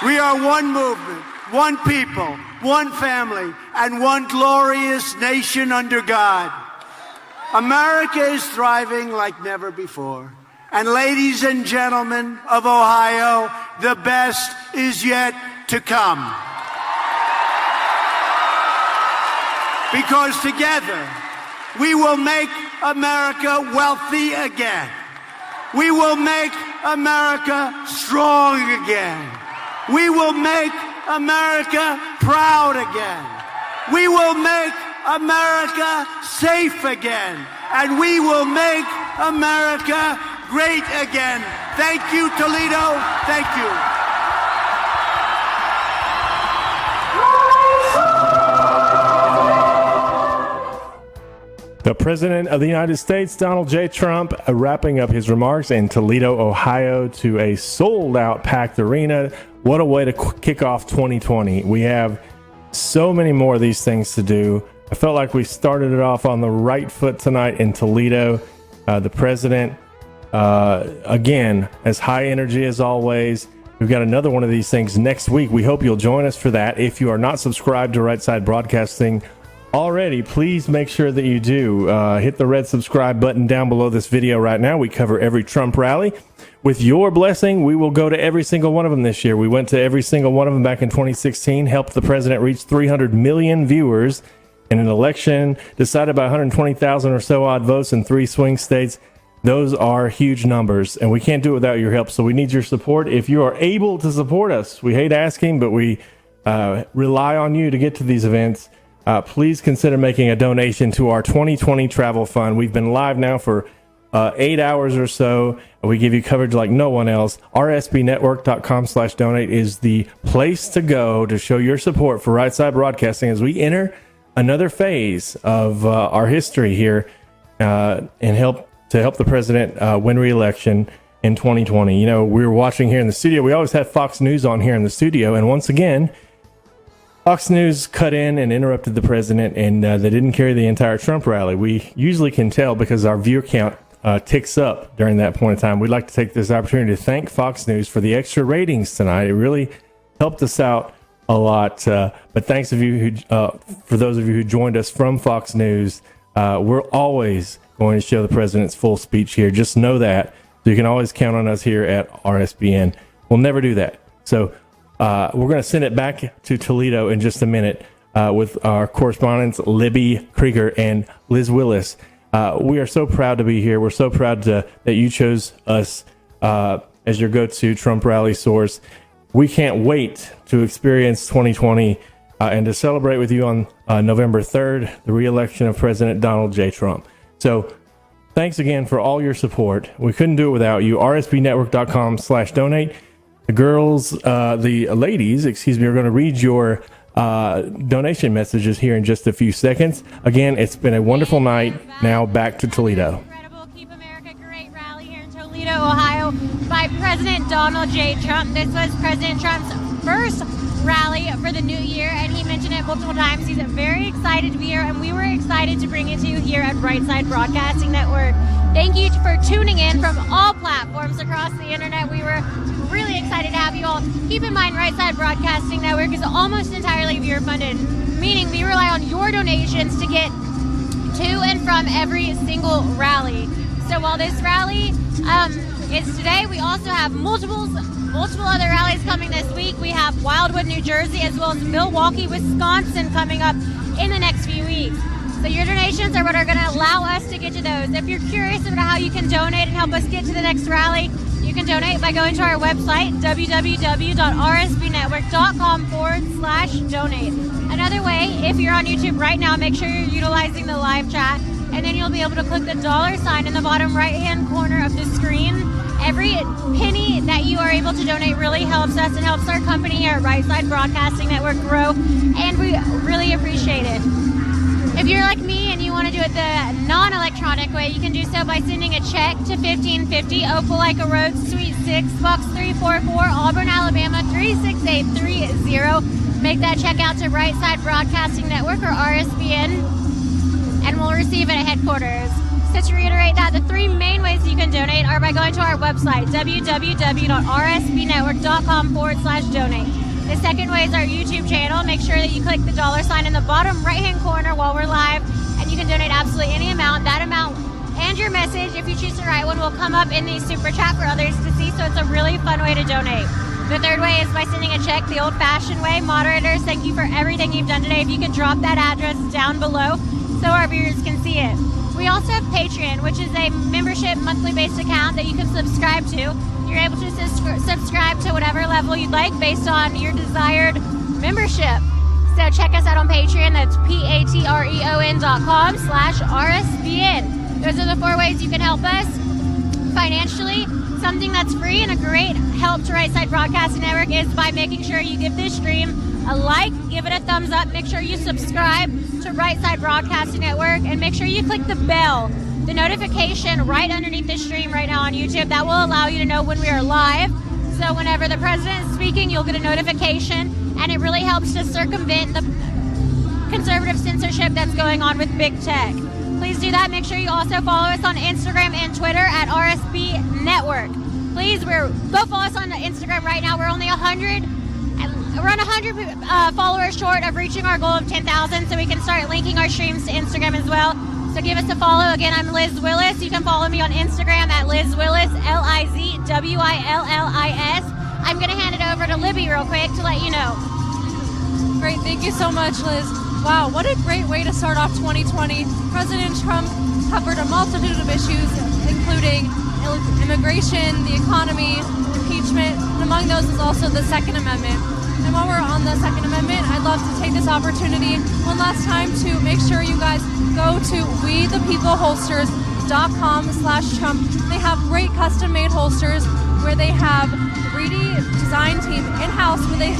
We are one movement, one people, one family, and one glorious nation under God. America is thriving like never before. And ladies and gentlemen of Ohio, the best is yet to come. Because together, we will make America wealthy again. We will make America strong again. We will make America proud again. We will make America safe again. And we will make America great again. Thank you, Toledo. Thank you. The President of the United States, Donald J. Trump, wrapping up his remarks in Toledo, Ohio, to a sold-out packed arena. What a way to kick off 2020. We have so many more of these things to do. I felt like we started it off on the right foot tonight in Toledo. The President, again, as high energy as always. We've got another one of these things next week. We hope you'll join us for that. If you are not subscribed to Right Side Broadcasting already, please make sure that you do. Hit the red subscribe button down below this video right now. We cover every Trump rally. With your blessing, we will go to every single one of them this year. We went to every single one of them back in 2016, helped the president reach 300 million viewers in an election decided by 120,000 or so odd votes in 3 swing states. Those are huge numbers, and we can't do it without your help, so we need your support. If you are able to support us, we hate asking, but we rely on you to get to these events. Please consider making a donation to our 2020 travel fund. We've been live now for 8 hours or so, and we give you coverage like no one else. RSBnetwork.com/donate is the place to go to show your support for Right Side Broadcasting as we enter another phase of our history here and help the president win re-election in 2020. You know, we were watching here in the studio. We always have Fox News on here in the studio, and once again, Fox News cut in and interrupted the president, and they didn't carry the entire Trump rally. We usually can tell because our viewer count ticks up during that point in time. We'd like to take this opportunity to thank Fox News for the extra ratings tonight. It really helped us out a lot. But thanks for those of you who joined us from Fox News. We're always going to show the president's full speech here. Just know that. So you can always count on us here at RSBN. We'll never do that. So we're going to send it back to Toledo in just a minute with our correspondents, Libby Krieger and Liz Willis. We are so proud to be here. We're so proud that you chose us as your go-to Trump rally source. We can't wait to experience 2020 and to celebrate with you on November 3rd, the re-election of President Donald J. Trump. So thanks again for all your support. We couldn't do it without you. RSBnetwork.com/donate. The ladies, are going to read your donation messages here in just a few seconds. Again, it's been a wonderful night. Now back to Toledo. Incredible Keep America Great rally here in Toledo, Ohio by President Donald J. Trump. This was President Trump's first rally for the new year, and he mentioned it multiple times. He's very excited to be here, and we were excited to bring it to you here at Right Side Broadcasting Network. Thank you for tuning in from all platforms across the internet. We were really excited to have you all. Keep in mind, Right Side Broadcasting Network is almost entirely viewer funded, meaning we rely on your donations to get to and from every single rally. So while this rally is today, we also have multiple other rallies coming this week. We have Wildwood, New Jersey, as well as Milwaukee, Wisconsin coming up in the next few weeks. So your donations are what are going to allow us to get to those. If you're curious about how you can donate and help us get to the next rally, you can donate by going to our website, www.rsbnetwork.com/donate. Another way, if you're on YouTube right now, make sure you're utilizing the live chat, and then you'll be able to click the $sign in the bottom right-hand corner of the screen. Every penny that you are able to donate really helps us and helps our company here at Right Side Broadcasting Network grow, and we really appreciate it. If you're like me and you want to do it the non-electronic way, you can do so by sending a check to 1550 Opelika Road, Suite 6, Box 344, Auburn, Alabama 36830. Make that check out to Right Side Broadcasting Network or RSBN, and we'll receive it at headquarters. So to reiterate that, the 3 main ways you can donate are by going to our website, www.rsbnetwork.com/donate. The second way is our YouTube channel. Make sure that you click the $sign in the bottom right-hand corner while we're live, and you can donate absolutely any amount. That amount and your message, if you choose to write one, will come up in the super chat for others to see, so it's a really fun way to donate. The third way is by sending a check the old-fashioned way. Moderators, thank you for everything you've done today. If you could drop that address down below so our viewers can see it. We also have Patreon, which is a membership monthly-based account that you can subscribe to. You're able to subscribe to whatever level you'd like based on your desired membership. So check us out on Patreon. That's patreon.com/RSBN. Those are the 4 ways you can help us financially. Something that's free and a great help to Right Side Broadcasting Network is by making sure you give this stream a like, give it a thumbs up. Make sure you subscribe to Right Side Broadcasting Network, and make sure you click the bell, the notification right underneath the stream right now on YouTube. That will allow you to know when we are live. So whenever the president is speaking, you'll get a notification, and it really helps to circumvent the conservative censorship that's going on with big tech. Please do that. Make sure you also follow us on Instagram and Twitter at RSB Network. Please, go follow us on Instagram right now. We're only 100 followers short of reaching our goal of 10,000, so we can start linking our streams to Instagram as well. So give us a follow. Again, I'm Liz Willis. You can follow me on Instagram at Liz Willis, LizWillis. I'm going to hand it over to Libby real quick to let you know. Great. Thank you so much, Liz. Wow, what a great way to start off 2020. President Trump covered a multitude of issues, including immigration, the economy, impeachment, and among those is also the Second Amendment. And while we're on the Second Amendment, I'd love to take this opportunity one last time to make sure you guys go to wethepeopleholsters.com/Trump. They have great custom-made holsters where they have 3D design team in-house where they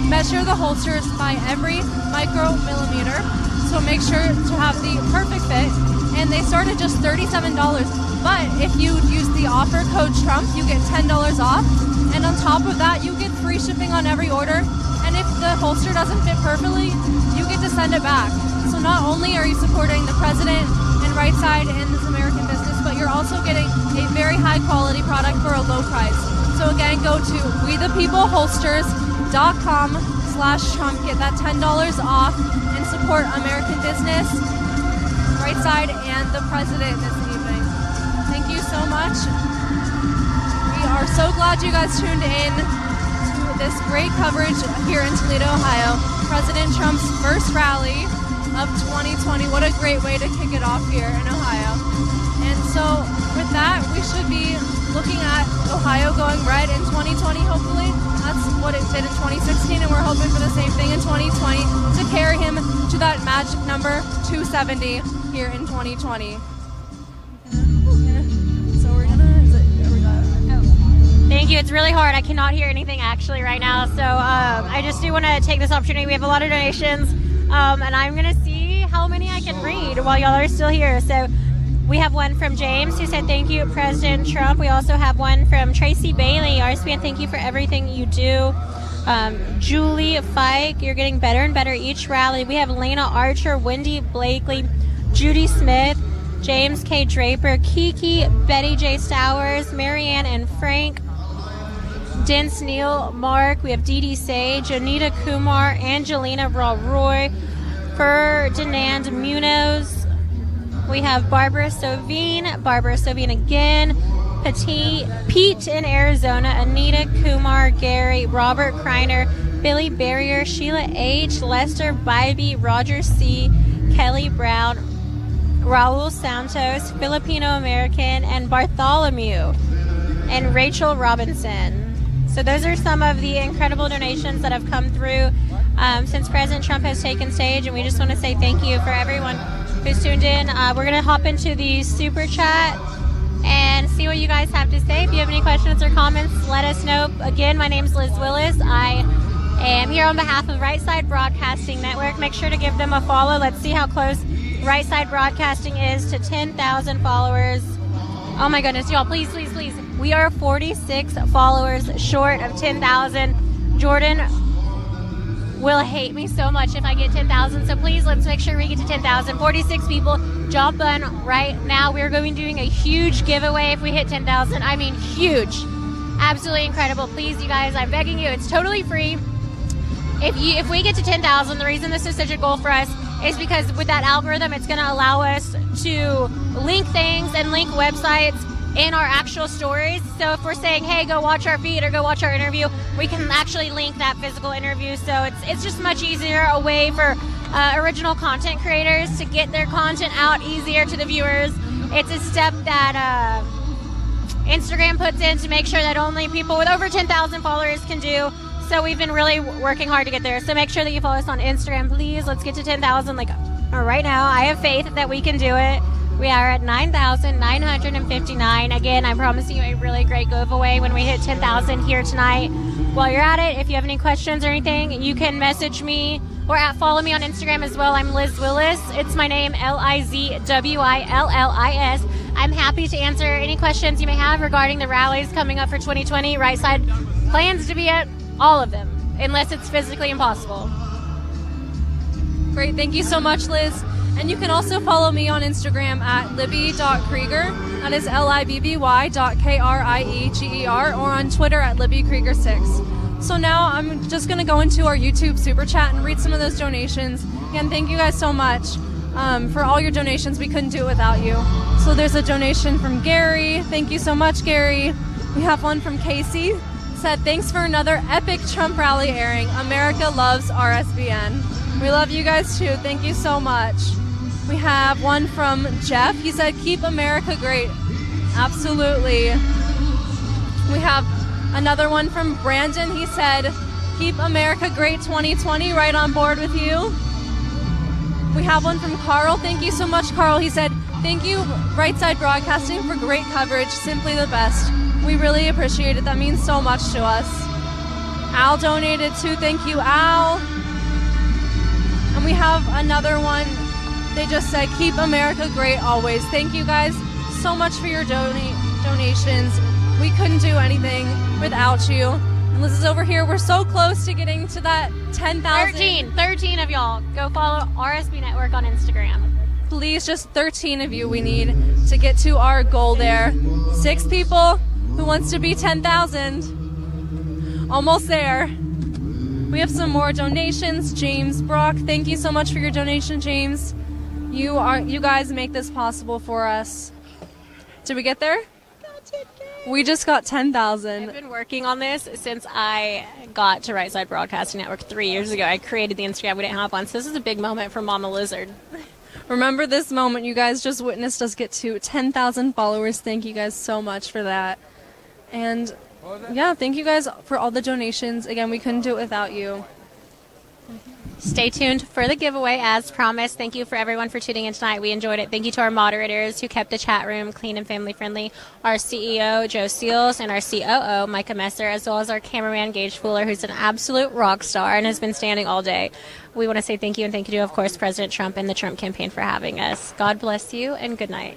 measure the holsters by every micromillimeter. So make sure to have the perfect fit. And they start at just $37. But if you use the offer code Trump, you get $10 off. And on top of that, you get free shipping on every order. And if the holster doesn't fit perfectly, you get to send it back. So not only are you supporting the president and Right Side and this American business, but you're also getting a very high quality product for a low price. So again, go to wethepeopleholsters.com/Trump. Get that $10 off and support American business, Right Side, and the president this evening. Thank you so much. We are so glad you guys tuned in to this great coverage here in Toledo, Ohio. President Trump's first rally of 2020. What a great way to kick it off here in Ohio. And so with that, we should be looking at Ohio going red in 2020, hopefully. That's what it did in 2016, and we're hoping for the same thing in 2020 to carry him to that magic number 270 here in 2020. Thank you. It's really hard. I cannot hear anything actually right now. So I just do want to take this opportunity. We have a lot of donations, and I'm going to see how many I can read while y'all are still here. So we have one from James who said, thank you, President Trump. We also have one from Tracy Bailey. RSBN, thank you for everything you do. Julie Fike, you're getting better and better each rally. We have Lena Archer, Wendy Blakely, Judy Smith, James K. Draper, Kiki, Betty J. Stowers, Marianne and Frank, Dence Neal, Mark. We have Dee Dee Sage, Anita Kumar, Angelina Roy, Ferdinand Munoz. We have Barbara Sovine again, Pete in Arizona, Anita Kumar, Gary, Robert Kreiner, Billy Barrier, Sheila H., Lester Bybee, Roger C., Kelly Brown, Raul Santos, Filipino American, and Bartholomew, and Rachel Robinson. So those are some of the incredible donations that have come through since President Trump has taken stage, and we just want to say thank you for everyone who's tuned in. We're going to hop into the super chat and see what you guys have to say. If you have any questions or comments, let us know. Again, my name is Liz Willis. I am here on behalf of Right Side Broadcasting Network. Make sure to give them a follow. Let's see how close Right Side Broadcasting is to 10,000 followers. Oh my goodness, y'all, please, please, please. We are 46 followers short of 10,000. Jordan will hate me so much if I get 10,000, so please let's make sure we get to 10,000. 46 people, jump on right now. We're going to be doing a huge giveaway if we hit 10,000. I mean huge, absolutely incredible. Please, you guys, I'm begging you, it's totally free. If we get to 10,000, the reason this is such a goal for us is because with that algorithm, it's going to allow us to link things and link websites in our actual stories. So if we're saying, hey, go watch our feed or go watch our interview, we can actually link that physical interview. So it's just much easier, a way for original content creators to get their content out easier to the viewers. It's a step that Instagram puts in to make sure that only people with over 10,000 followers can do. So we've been really working hard to get there. So make sure that you follow us on Instagram, please. Let's get to 10,000 like right now. I have faith that we can do it. We are at 9,959. Again, I'm promising you a really great giveaway when we hit 10,000 here tonight. While you're at it, if you have any questions or anything, you can message me or follow me on Instagram as well. I'm Liz Willis. It's my name, LIZWILLIS. I'm happy to answer any questions you may have regarding the rallies coming up for 2020. Right Side plans to be at all of them, unless it's physically impossible. Great, thank you so much, Liz. And you can also follow me on Instagram at libby.krieger. That is LIBBY.KRIEGER, or on Twitter at libbykrieger6. So now I'm just going to go into our YouTube Super Chat and read some of those donations. Again, thank you guys so much for all your donations. We couldn't do it without you. So there's a donation from Gary. Thank you so much, Gary. We have one from Casey. Said, thanks for another epic Trump rally airing. America loves RSBN. We love you guys too. Thank you so much. We have one from Jeff. He said, keep America great. Absolutely. We have another one from Brandon. He said, keep America great 2020. Right on board with you. We have one from Carl. Thank you so much, Carl. He said, thank you, Right Side Broadcasting, for great coverage. Simply the best. We really appreciate it. That means so much to us. Al donated too. Thank you, Al. And we have another one. They just said, keep America great always. Thank you guys so much for your donations. We couldn't do anything without you. And Liz is over here. We're so close to getting to that 10,000. 13 of y'all. Go follow RSB Network on Instagram. Please, just 13 of you we need to get to our goal there. 6 people. Who wants to be 10,000? Almost there. We have some more donations. James Brock, thank you so much for your donation, James. You guys make this possible for us. Did we get there? We just got 10,000. I've been working on this since I got to Right Side Broadcasting Network 3 years ago. I created the Instagram. We didn't have one. So this is a big moment for Mama Lizard. Remember this moment. You guys just witnessed us get to 10,000 followers. Thank you guys so much for that. And yeah, thank you guys for all the donations. Again, we couldn't do it without you. Stay tuned for the giveaway as promised. Thank you for everyone for tuning in tonight. We enjoyed it. Thank you to our moderators who kept the chat room clean and family friendly, our CEO, Joe Seals, and our COO, Micah Messer, as well as our cameraman, Gage Fuller, who's an absolute rock star and has been standing all day. We want to say thank you, and thank you to, of course, President Trump and the Trump campaign for having us. God bless you, and good night.